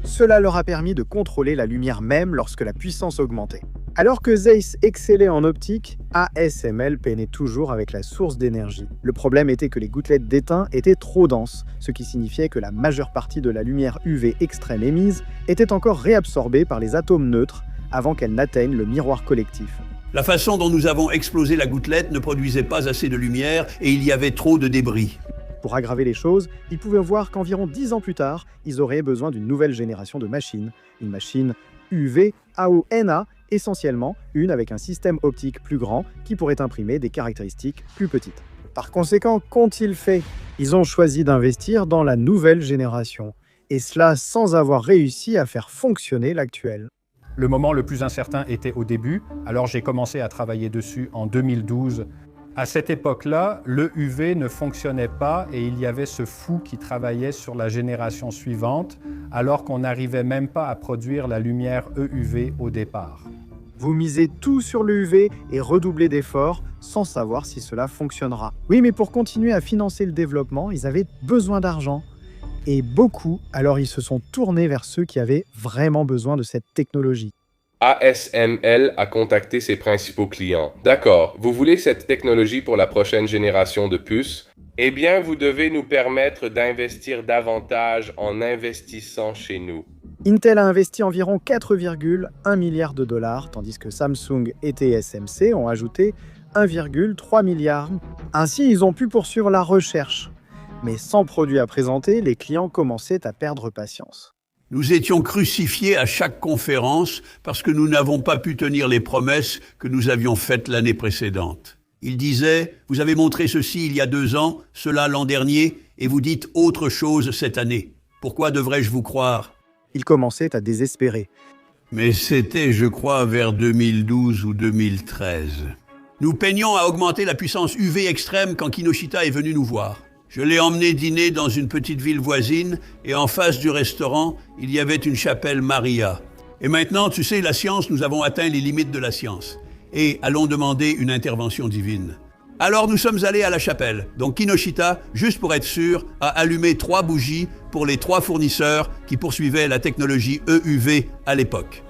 [SPEAKER 2] Cela leur a permis de contrôler la lumière même lorsque la puissance augmentait. Alors que Zeiss excellait en optique, ASML peinait toujours avec la source d'énergie. Le problème était que les gouttelettes d'étain étaient trop denses, ce qui signifiait que la majeure partie de la lumière UV extrême émise était encore réabsorbée par les atomes neutres avant qu'elle n'atteigne le miroir collectif.
[SPEAKER 6] La façon dont nous avons explosé la gouttelette ne produisait pas assez de lumière et il y avait trop de débris.
[SPEAKER 2] Pour aggraver les choses, ils pouvaient voir qu'environ 10 ans plus tard, ils auraient besoin d'une nouvelle génération de machines, une machine UV AONA essentiellement une avec un système optique plus grand qui pourrait imprimer des caractéristiques plus petites. Par conséquent, qu'ont-ils fait? Ils ont choisi d'investir dans la nouvelle génération, et cela sans avoir réussi à faire fonctionner l'actuelle.
[SPEAKER 8] Le moment le plus incertain était au début, alors j'ai commencé à travailler dessus en 2012. À cette époque-là, le UV ne fonctionnait pas et il y avait ce fou qui travaillait sur la génération suivante, alors qu'on n'arrivait même pas à produire la lumière EUV au départ.
[SPEAKER 2] Vous misez tout sur le UV et redoublez d'efforts sans savoir si cela fonctionnera. Oui, mais pour continuer à financer le développement, ils avaient besoin d'argent. Et beaucoup, alors ils se sont tournés vers ceux qui avaient vraiment besoin de cette technologie.
[SPEAKER 9] ASML a contacté ses principaux clients. D'accord, vous voulez cette technologie pour la prochaine génération de puces? Eh bien, vous devez nous permettre d'investir davantage en investissant chez nous.
[SPEAKER 2] Intel a investi environ 4,1 milliards de dollars, tandis que Samsung et TSMC ont ajouté 1,3 milliard. Ainsi, ils ont pu poursuivre la recherche. Mais sans produit à présenter, les clients commençaient à perdre patience.
[SPEAKER 6] Nous étions crucifiés à chaque conférence parce que nous n'avons pas pu tenir les promesses que nous avions faites l'année précédente. Ils disaient « Vous avez montré ceci il y a 2 ans, cela l'an dernier, et vous dites autre chose cette année. Pourquoi devrais-je vous croire ?»
[SPEAKER 2] Ils commençaient à désespérer.
[SPEAKER 6] Mais c'était, je crois, vers 2012 ou 2013. Nous peinions à augmenter la puissance UV extrême quand Kinoshita est venu nous voir. Je l'ai emmené dîner dans une petite ville voisine et en face du restaurant, il y avait une chapelle Maria. Et maintenant, tu sais, la science, nous avons atteint les limites de la science. Et allons demander une intervention divine. Alors nous sommes allés à la chapelle. Donc Kinoshita, juste pour être sûr, a allumé 3 bougies pour les 3 fournisseurs qui poursuivaient la technologie EUV à l'époque.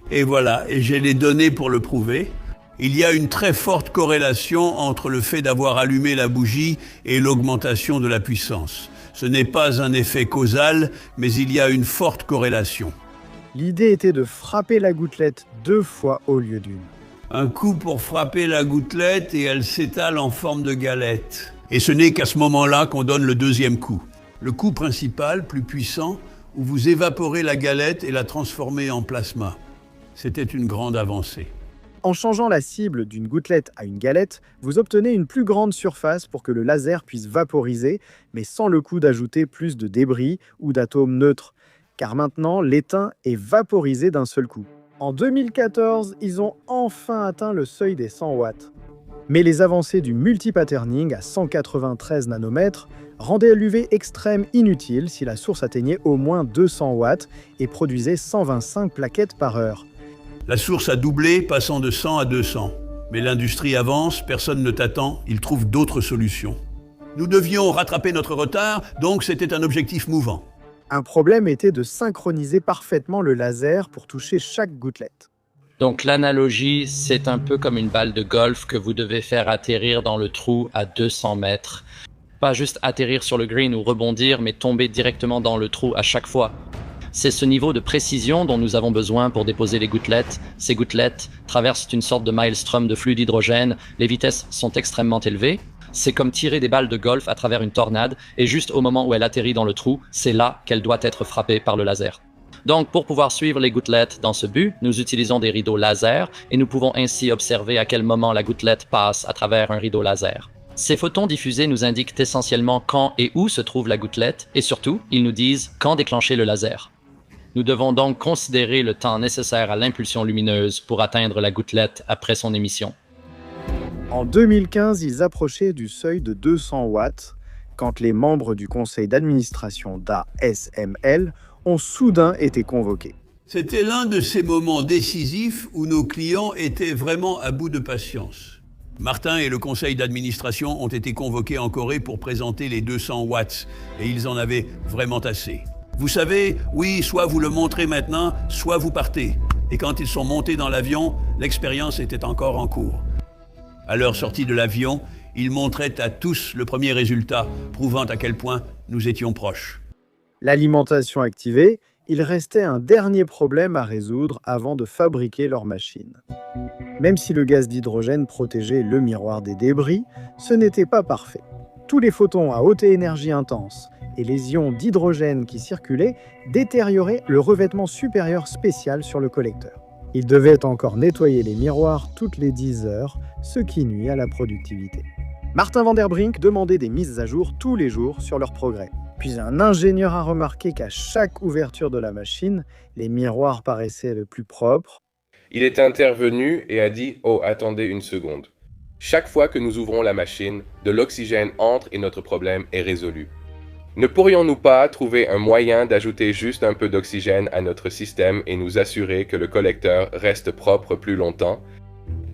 [SPEAKER 6] Et voilà, et j'ai les données pour le prouver. Il y a une très forte corrélation entre le fait d'avoir allumé la bougie et l'augmentation de la puissance. Ce n'est pas un effet causal, mais il y a une forte corrélation.
[SPEAKER 2] L'idée était de frapper la gouttelette 2 fois au lieu d'une.
[SPEAKER 6] Un coup pour frapper la gouttelette et elle s'étale en forme de galette. Et ce n'est qu'à ce moment-là qu'on donne le 2e coup. Le coup principal, plus puissant, où vous évaporez la galette et la transformez en plasma. C'était une grande avancée.
[SPEAKER 2] En changeant la cible d'une gouttelette à une galette, vous obtenez une plus grande surface pour que le laser puisse vaporiser, mais sans le coût d'ajouter plus de débris ou d'atomes neutres, car maintenant l'étain est vaporisé d'un seul coup. En 2014, ils ont enfin atteint le seuil des 100 watts. Mais les avancées du multipatterning à 193 nanomètres rendaient l'UV extrême inutile si la source atteignait au moins 200 watts et produisait 125 plaquettes par heure.
[SPEAKER 6] La source a doublé, passant de 100 à 200. Mais l'industrie avance, personne ne t'attend, il trouve d'autres solutions. Nous devions rattraper notre retard, donc c'était un objectif mouvant.
[SPEAKER 2] Un problème était de synchroniser parfaitement le laser pour toucher chaque gouttelette.
[SPEAKER 10] Donc l'analogie, c'est un peu comme une balle de golf que vous devez faire atterrir dans le trou à 200 mètres. Pas juste atterrir sur le green ou rebondir, mais tomber directement dans le trou à chaque fois. C'est ce niveau de précision dont nous avons besoin pour déposer les gouttelettes. Ces gouttelettes traversent une sorte de maelstrom de flux d'hydrogène. Les vitesses sont extrêmement élevées. C'est comme tirer des balles de golf à travers une tornade, et juste au moment où elle atterrit dans le trou, c'est là qu'elle doit être frappée par le laser. Donc, pour pouvoir suivre les gouttelettes dans ce but, nous utilisons des rideaux laser, et nous pouvons ainsi observer à quel moment la gouttelette passe à travers un rideau laser. Ces photons diffusés nous indiquent essentiellement quand et où se trouve la gouttelette, et surtout, ils nous disent quand déclencher le laser. Nous devons donc considérer le temps nécessaire à l'impulsion lumineuse pour atteindre la gouttelette après son émission.
[SPEAKER 2] En 2015, ils approchaient du seuil de 200 watts quand les membres du conseil d'administration d'ASML ont soudain été convoqués.
[SPEAKER 6] C'était l'un de ces moments décisifs où nos clients étaient vraiment à bout de patience. Martin et le conseil d'administration ont été convoqués en Corée pour présenter les 200 watts et ils en avaient vraiment assez. Vous savez, oui, soit vous le montrez maintenant, soit vous partez. Et quand ils sont montés dans l'avion, l'expérience était encore en cours. À leur sortie de l'avion, ils montraient à tous le premier résultat, prouvant à quel point nous étions proches.
[SPEAKER 2] L'alimentation activée, il restait un dernier problème à résoudre avant de fabriquer leur machine. Même si le gaz d'hydrogène protégeait le miroir des débris, ce n'était pas parfait. Tous les photons à haute énergie intense et les ions d'hydrogène qui circulaient détérioraient le revêtement supérieur spécial sur le collecteur. Il devait encore nettoyer les miroirs toutes les 10 heures, ce qui nuit à la productivité. Martin Van der Brink demandait des mises à jour tous les jours sur leur progrès. Puis un ingénieur a remarqué qu'à chaque ouverture de la machine, les miroirs paraissaient le plus propres.
[SPEAKER 9] Il est intervenu et a dit « Oh, attendez une seconde. Chaque fois que nous ouvrons la machine, de l'oxygène entre et notre problème est résolu. Ne pourrions-nous pas trouver un moyen d'ajouter juste un peu d'oxygène à notre système et nous assurer que le collecteur reste propre plus longtemps ?»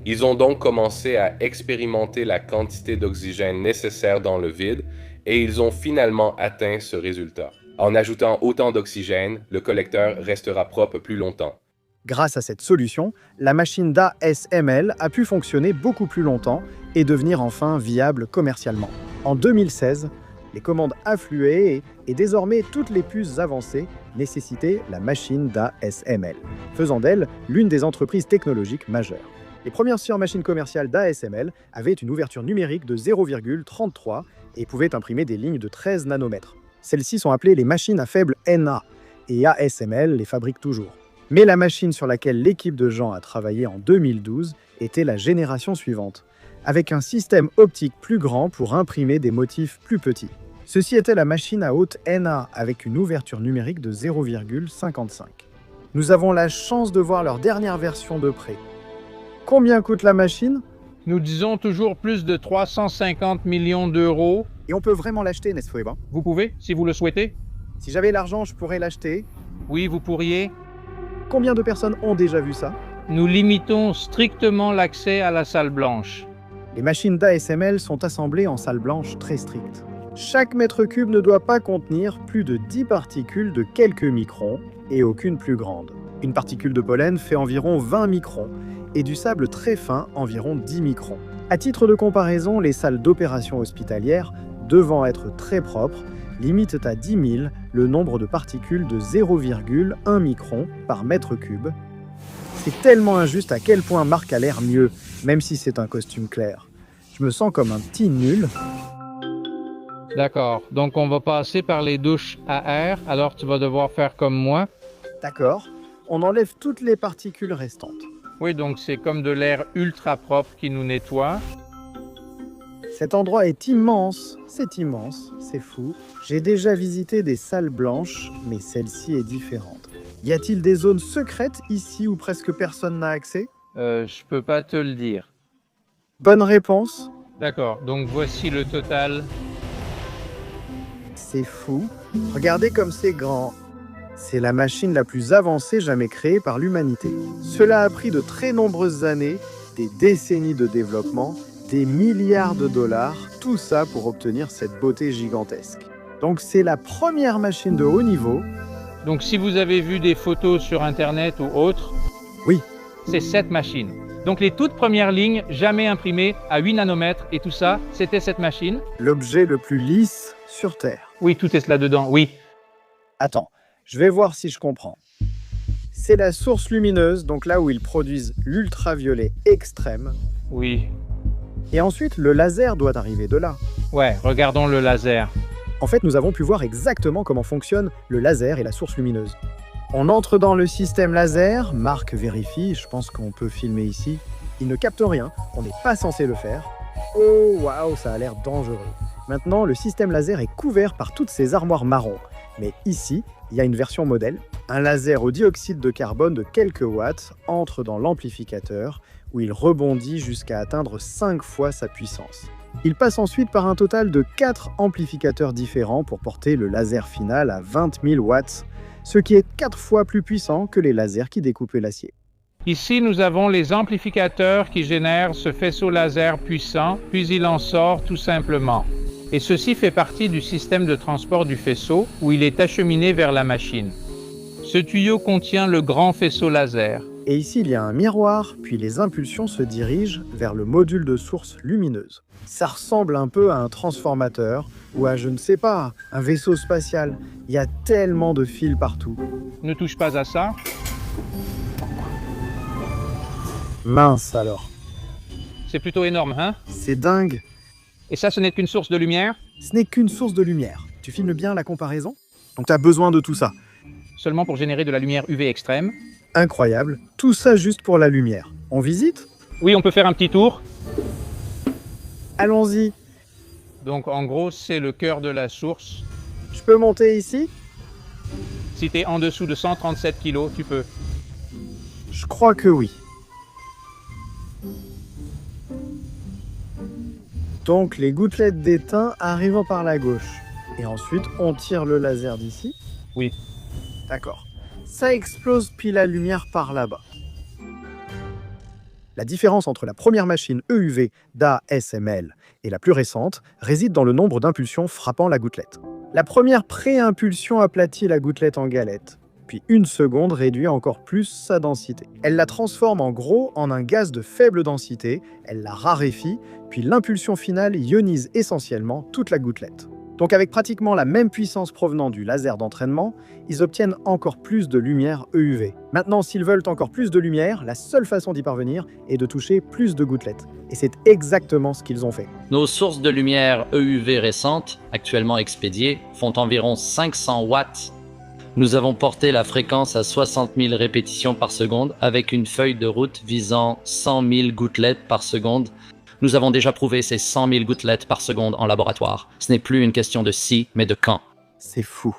[SPEAKER 9] Ils ont donc commencé à expérimenter la quantité d'oxygène nécessaire dans le vide et ils ont finalement atteint ce résultat. En ajoutant autant d'oxygène, le collecteur restera propre plus longtemps.
[SPEAKER 2] Grâce à cette solution, la machine d'ASML a pu fonctionner beaucoup plus longtemps et devenir enfin viable commercialement. En 2016, les commandes affluaient et désormais toutes les puces avancées nécessitaient la machine d'ASML, faisant d'elle l'une des entreprises technologiques majeures. Les premières machines commerciales d'ASML avaient une ouverture numérique de 0,33 et pouvaient imprimer des lignes de 13 nanomètres. Celles-ci sont appelées les machines à faible NA, et ASML les fabrique toujours. Mais la machine sur laquelle l'équipe de gens a travaillé en 2012 était la génération suivante, avec un système optique plus grand pour imprimer des motifs plus petits. Ceci était la machine à haute NA avec une ouverture numérique de 0,55. Nous avons la chance de voir leur dernière version de près. Combien coûte la machine?
[SPEAKER 4] Nous disons toujours plus de 350 millions d'euros.
[SPEAKER 2] Et on peut vraiment l'acheter, n'est-ce pas?
[SPEAKER 4] Vous pouvez, si vous le souhaitez.
[SPEAKER 2] Si j'avais l'argent, je pourrais l'acheter.
[SPEAKER 4] Oui, vous pourriez.
[SPEAKER 2] Combien de personnes ont déjà vu ça?
[SPEAKER 4] Nous limitons strictement l'accès à la salle blanche.
[SPEAKER 2] Les machines d'ASML sont assemblées en salle blanche très stricte. Chaque mètre cube ne doit pas contenir plus de 10 particules de quelques microns et aucune plus grande. Une particule de pollen fait environ 20 microns et du sable très fin environ 10 microns. À titre de comparaison, les salles d'opération hospitalières, devant être très propres, limitent à 10 000 le nombre de particules de 0,1 micron par mètre cube. C'est tellement injuste à quel point Marc a l'air mieux, même si c'est un costume clair. Je me sens comme un petit nul.
[SPEAKER 4] D'accord, donc on va passer par les douches à air, alors tu vas devoir faire comme moi.
[SPEAKER 2] D'accord, on enlève toutes les particules restantes.
[SPEAKER 4] Oui, donc c'est comme de l'air ultra propre qui nous nettoie.
[SPEAKER 2] Cet endroit est immense, c'est fou. J'ai déjà visité des salles blanches, mais celle-ci est différente. Y a-t-il des zones secrètes ici où presque personne n'a accès?
[SPEAKER 4] Je peux pas te le dire.
[SPEAKER 2] Bonne réponse.
[SPEAKER 4] D'accord, donc voici le total.
[SPEAKER 2] C'est fou. Regardez comme c'est grand. C'est la machine la plus avancée jamais créée par l'humanité. Cela a pris de très nombreuses années, des décennies de développement, des milliards de dollars, tout ça pour obtenir cette beauté gigantesque. Donc c'est la première machine de haut niveau.
[SPEAKER 4] Donc si vous avez vu des photos sur Internet ou autre,
[SPEAKER 2] oui,
[SPEAKER 4] c'est cette machine. Donc les toutes premières lignes jamais imprimées à 8 nanomètres et tout ça, c'était cette machine.
[SPEAKER 2] L'objet le plus lisse sur Terre.
[SPEAKER 4] Oui, tout est là-dedans, oui.
[SPEAKER 2] Attends, je vais voir si je comprends. C'est la source lumineuse, donc là où ils produisent l'ultraviolet extrême.
[SPEAKER 4] Oui.
[SPEAKER 2] Et ensuite, le laser doit arriver de là.
[SPEAKER 4] Ouais, regardons le laser.
[SPEAKER 2] En fait, nous avons pu voir exactement comment fonctionne le laser et la source lumineuse. On entre dans le système laser, Marc vérifie, je pense qu'on peut filmer ici. Il ne capte rien, on n'est pas censé le faire. Oh, waouh, ça a l'air dangereux. Maintenant, le système laser est couvert par toutes ces armoires marron. Mais ici, il y a une version modèle. Un laser au dioxyde de carbone de quelques watts entre dans l'amplificateur, où il rebondit jusqu'à atteindre 5 fois sa puissance. Il passe ensuite par un total de 4 amplificateurs différents pour porter le laser final à 20 000 watts, ce qui est 4 fois plus puissant que les lasers qui découpaient l'acier.
[SPEAKER 4] Ici, nous avons les amplificateurs qui génèrent ce faisceau laser puissant, puis il en sort tout simplement. Et ceci fait partie du système de transport du faisceau, où il est acheminé vers la machine. Ce tuyau contient le grand faisceau laser.
[SPEAKER 2] Et ici, il y a un miroir, puis les impulsions se dirigent vers le module de source lumineuse. Ça ressemble un peu à un transformateur, ou à, je ne sais pas, un vaisseau spatial. Il y a tellement de fils partout.
[SPEAKER 4] Ne touche pas à ça.
[SPEAKER 2] Mince alors.
[SPEAKER 4] C'est plutôt énorme, hein?
[SPEAKER 2] C'est dingue.
[SPEAKER 4] Et ça, ce n'est qu'une source de lumière?
[SPEAKER 2] Ce n'est qu'une source de lumière. Tu filmes bien la comparaison? Donc tu as besoin de tout ça.
[SPEAKER 4] Seulement pour générer de la lumière UV extrême.
[SPEAKER 2] Incroyable, tout ça juste pour la lumière. On visite?
[SPEAKER 4] Oui, on peut faire un petit tour.
[SPEAKER 2] Allons-y.
[SPEAKER 4] Donc en gros, c'est le cœur de la source.
[SPEAKER 2] Je peux monter ici?
[SPEAKER 4] Si tu es en dessous de 137 kg, tu peux.
[SPEAKER 2] Je crois que oui. Donc les gouttelettes d'étain arrivant par la gauche. Et ensuite, on tire le laser d'ici?
[SPEAKER 4] Oui.
[SPEAKER 2] D'accord. Ça explose puis la lumière par là-bas. La différence entre la première machine EUV d'ASML et la plus récente réside dans le nombre d'impulsions frappant la gouttelette. La première pré-impulsion aplatit la gouttelette en galette, puis une seconde réduit encore plus sa densité. Elle la transforme en gros en un gaz de faible densité, elle la raréfie, puis l'impulsion finale ionise essentiellement toute la gouttelette. Donc avec pratiquement la même puissance provenant du laser d'entraînement, ils obtiennent encore plus de lumière EUV. Maintenant, s'ils veulent encore plus de lumière, la seule façon d'y parvenir est de toucher plus de gouttelettes. Et c'est exactement ce qu'ils ont fait.
[SPEAKER 10] Nos sources de lumière EUV récentes, actuellement expédiées, font environ 500 watts. Nous avons porté la fréquence à 60 000 répétitions par seconde avec une feuille de route visant 100 000 gouttelettes par seconde. Nous avons déjà prouvé ces 100 000 gouttelettes par seconde en laboratoire. Ce n'est plus une question de si, mais de quand.
[SPEAKER 2] C'est fou.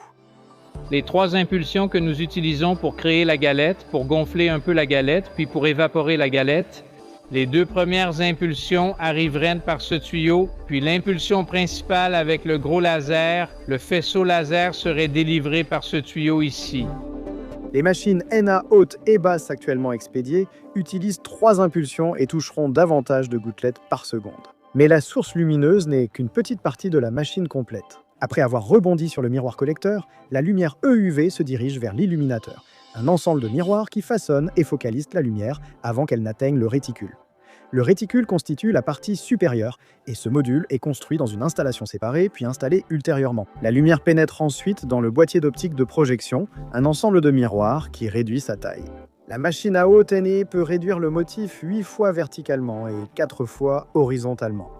[SPEAKER 4] Les 3 impulsions que nous utilisons pour créer la galette, pour gonfler un peu la galette, puis pour évaporer la galette, les 2 premières impulsions arriveraient par ce tuyau, puis l'impulsion principale avec le gros laser, le faisceau laser serait délivré par ce tuyau ici.
[SPEAKER 2] Les machines NA haute et basse actuellement expédiées utilisent 3 impulsions et toucheront davantage de gouttelettes par seconde. Mais la source lumineuse n'est qu'une petite partie de la machine complète. Après avoir rebondi sur le miroir collecteur, la lumière EUV se dirige vers l'illuminateur, un ensemble de miroirs qui façonnent et focalisent la lumière avant qu'elle n'atteigne le réticule. Le réticule constitue la partie supérieure et ce module est construit dans une installation séparée puis installé ultérieurement. La lumière pénètre ensuite dans le boîtier d'optique de projection, un ensemble de miroirs qui réduit sa taille. La machine à haute NA peut réduire le motif 8 fois verticalement et 4 fois horizontalement.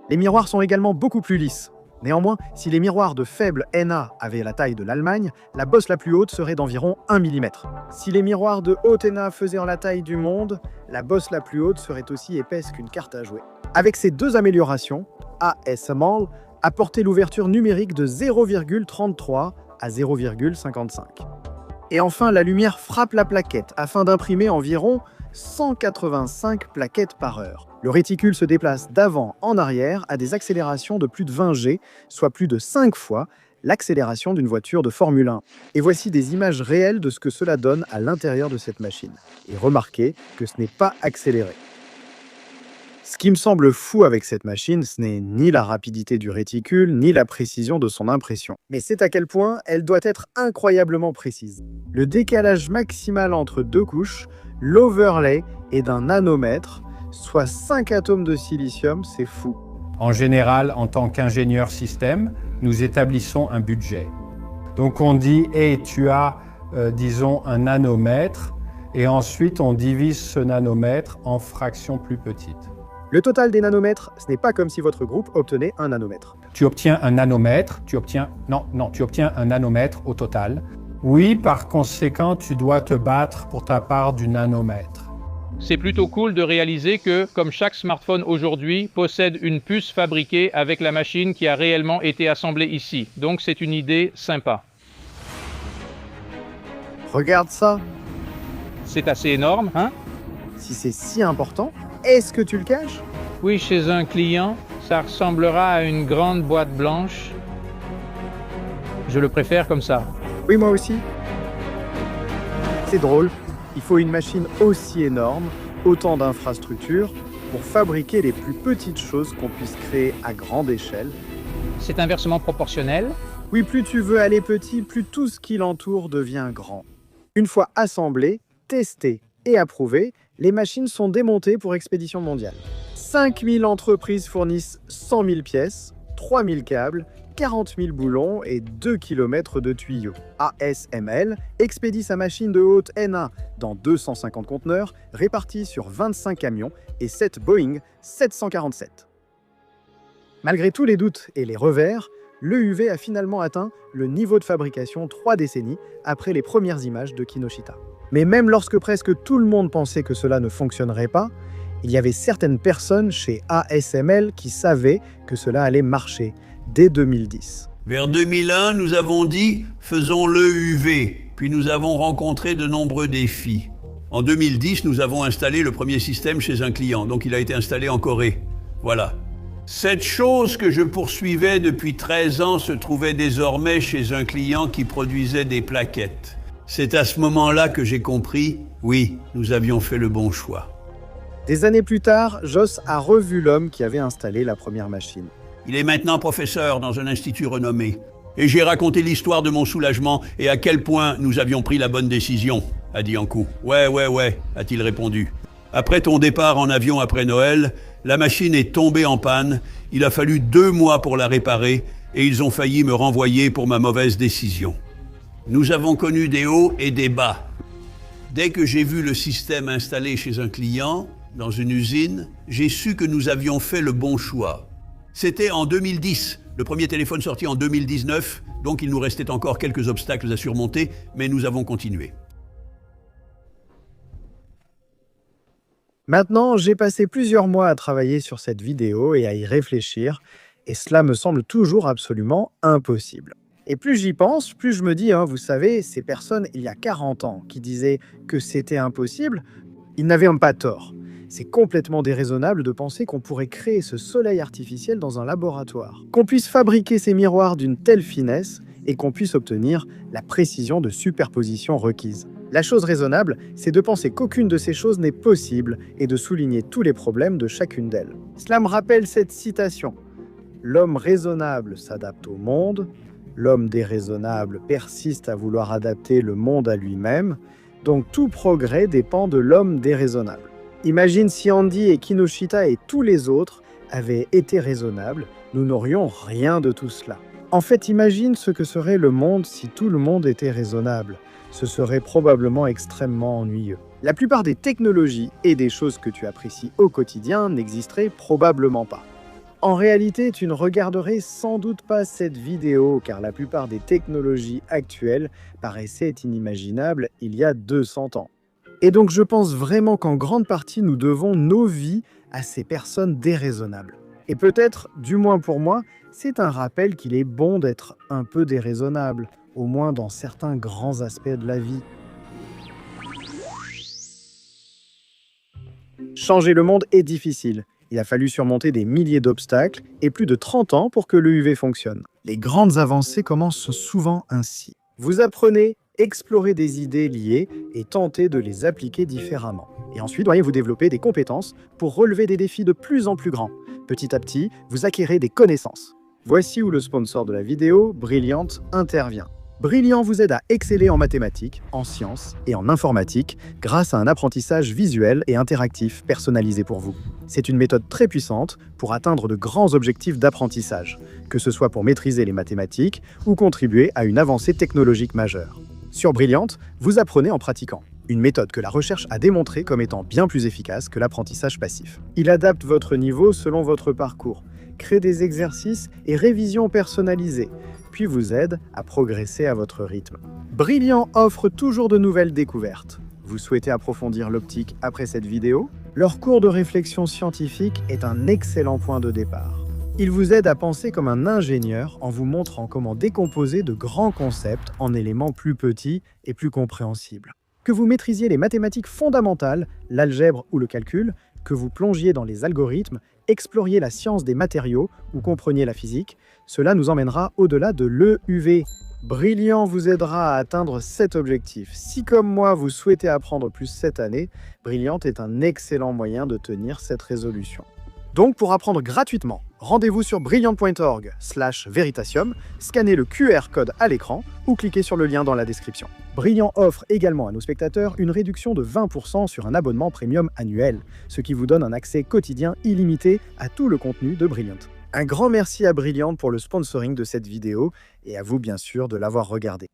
[SPEAKER 2] Les miroirs sont également beaucoup plus lisses. Néanmoins, si les miroirs de faible NA avaient la taille de l'Allemagne, la bosse la plus haute serait d'environ 1 mm. Si les miroirs de haute NA faisaient la taille du monde, la bosse la plus haute serait aussi épaisse qu'une carte à jouer. Avec ces 2 améliorations, ASML a porté l'ouverture numérique de 0,33 à 0,55. Et enfin, la lumière frappe la plaquette afin d'imprimer environ 185 plaquettes par heure. Le réticule se déplace d'avant en arrière à des accélérations de plus de 20 G, soit plus de 5 fois l'accélération d'une voiture de Formule 1. Et voici des images réelles de ce que cela donne à l'intérieur de cette machine. Et remarquez que ce n'est pas accéléré. Ce qui me semble fou avec cette machine, ce n'est ni la rapidité du réticule, ni la précision de son impression. Mais c'est à quel point elle doit être incroyablement précise. Le décalage maximal entre 2 couches, l'overlay est d'un nanomètre, soit 5 atomes de silicium, c'est fou.
[SPEAKER 8] En général, en tant qu'ingénieur système, nous établissons un budget. Donc on dit, hey, tu as, disons, un nanomètre, et ensuite on divise ce nanomètre en fractions plus petites.
[SPEAKER 2] Le total des nanomètres, ce n'est pas comme si votre groupe obtenait un nanomètre.
[SPEAKER 8] Tu obtiens un nanomètre, tu obtiens un nanomètre au total. Oui, par conséquent, tu dois te battre pour ta part du nanomètre.
[SPEAKER 4] C'est plutôt cool de réaliser que, comme chaque smartphone aujourd'hui, possède une puce fabriquée avec la machine qui a réellement été assemblée ici. Donc c'est une idée sympa.
[SPEAKER 2] Regarde ça.
[SPEAKER 4] C'est assez énorme, hein?
[SPEAKER 2] Si c'est si important, est-ce que tu le caches?
[SPEAKER 4] Oui, chez un client, ça ressemblera à une grande boîte blanche. Je le préfère comme ça.
[SPEAKER 2] Oui, moi aussi. C'est drôle. Il faut une machine aussi énorme, autant d'infrastructures, pour fabriquer les plus petites choses qu'on puisse créer à grande échelle.
[SPEAKER 4] C'est inversement proportionnel.
[SPEAKER 2] Oui, plus tu veux aller petit, plus tout ce qui l'entoure devient grand. Une fois assemblées, testées et approuvées, les machines sont démontées pour expédition mondiale. 5000 entreprises fournissent 100 000 pièces, 3000 câbles, 40 000 boulons et 2 km de tuyaux. ASML expédie sa machine de haute NA dans 250 conteneurs répartis sur 25 camions et 7 Boeing 747. Malgré tous les doutes et les revers, l'EUV a finalement atteint le niveau de fabrication 3 décennies après les premières images de Kinoshita. Mais même lorsque presque tout le monde pensait que cela ne fonctionnerait pas, il y avait certaines personnes chez ASML qui savaient que cela allait marcher dès 2010.
[SPEAKER 6] Vers 2001, nous avons dit « faisons-le UV », puis nous avons rencontré de nombreux défis. En 2010, nous avons installé le premier système chez un client, donc il a été installé en Corée. Voilà. Cette chose que je poursuivais depuis 13 ans se trouvait désormais chez un client qui produisait des plaquettes. C'est à ce moment-là que j'ai compris, oui, nous avions fait le bon choix.
[SPEAKER 2] Des années plus tard, Joss a revu l'homme qui avait installé la première machine.
[SPEAKER 6] Il est maintenant professeur dans un institut renommé. Et j'ai raconté l'histoire de mon soulagement et à quel point nous avions pris la bonne décision, a dit Ankou. Ouais, a-t-il répondu. Après ton départ en avion après Noël, la machine est tombée en panne, il a fallu 2 mois pour la réparer et ils ont failli me renvoyer pour ma mauvaise décision. Nous avons connu des hauts et des bas. Dès que j'ai vu le système installé chez un client, dans une usine, j'ai su que nous avions fait le bon choix. C'était en 2010, le premier téléphone sorti en 2019, donc il nous restait encore quelques obstacles à surmonter, mais nous avons continué.
[SPEAKER 2] Maintenant, j'ai passé plusieurs mois à travailler sur cette vidéo et à y réfléchir, et cela me semble toujours absolument impossible. Et plus j'y pense, plus je me dis, vous savez, ces personnes, il y a 40 ans, qui disaient que c'était impossible, ils n'avaient pas tort. C'est complètement déraisonnable de penser qu'on pourrait créer ce soleil artificiel dans un laboratoire, qu'on puisse fabriquer ces miroirs d'une telle finesse et qu'on puisse obtenir la précision de superposition requise. La chose raisonnable, c'est de penser qu'aucune de ces choses n'est possible et de souligner tous les problèmes de chacune d'elles. Cela me rappelle cette citation. « L'homme raisonnable s'adapte au monde, l'homme déraisonnable persiste à vouloir adapter le monde à lui-même, donc tout progrès dépend de l'homme déraisonnable. » Imagine si Andy et Kinoshita et tous les autres avaient été raisonnables, nous n'aurions rien de tout cela. En fait, imagine ce que serait le monde si tout le monde était raisonnable. Ce serait probablement extrêmement ennuyeux. La plupart des technologies et des choses que tu apprécies au quotidien n'existeraient probablement pas. En réalité, tu ne regarderais sans doute pas cette vidéo car la plupart des technologies actuelles paraissaient inimaginables il y a 200 ans. Et donc je pense vraiment qu'en grande partie nous devons nos vies à ces personnes déraisonnables. Et peut-être, du moins pour moi, c'est un rappel qu'il est bon d'être un peu déraisonnable, au moins dans certains grands aspects de la vie. Changer le monde est difficile. Il a fallu surmonter des milliers d'obstacles et plus de 30 ans pour que le UV fonctionne. Les grandes avancées commencent souvent ainsi. Vous apprenez, explorez des idées liées et tentez de les appliquer différemment. Et ensuite, vous développez des compétences pour relever des défis de plus en plus grands. Petit à petit, vous acquérez des connaissances. Voici où le sponsor de la vidéo, Brilliant, intervient. Brilliant vous aide à exceller en mathématiques, en sciences et en informatique grâce à un apprentissage visuel et interactif personnalisé pour vous. C'est une méthode très puissante pour atteindre de grands objectifs d'apprentissage, que ce soit pour maîtriser les mathématiques ou contribuer à une avancée technologique majeure. Sur Brilliant, vous apprenez en pratiquant. Une méthode que la recherche a démontrée comme étant bien plus efficace que l'apprentissage passif. Il adapte votre niveau selon votre parcours, crée des exercices et révisions personnalisées, puis vous aide à progresser à votre rythme. Brilliant offre toujours de nouvelles découvertes. Vous souhaitez approfondir l'optique après cette vidéo? Leur cours de réflexion scientifique est un excellent point de départ. Il vous aide à penser comme un ingénieur en vous montrant comment décomposer de grands concepts en éléments plus petits et plus compréhensibles. Que vous maîtrisiez les mathématiques fondamentales, l'algèbre ou le calcul, que vous plongiez dans les algorithmes, exploriez la science des matériaux ou compreniez la physique, cela nous emmènera au-delà de l'EUV. Brilliant vous aidera à atteindre cet objectif. Si comme moi vous souhaitez apprendre plus cette année, Brilliant est un excellent moyen de tenir cette résolution. Donc pour apprendre gratuitement, rendez-vous sur brilliant.org/veritasium, scannez le QR code à l'écran ou cliquez sur le lien dans la description. Brilliant offre également à nos spectateurs une réduction de 20% sur un abonnement premium annuel, ce qui vous donne un accès quotidien illimité à tout le contenu de Brilliant. Un grand merci à Brilliant pour le sponsoring de cette vidéo et à vous bien sûr de l'avoir regardée.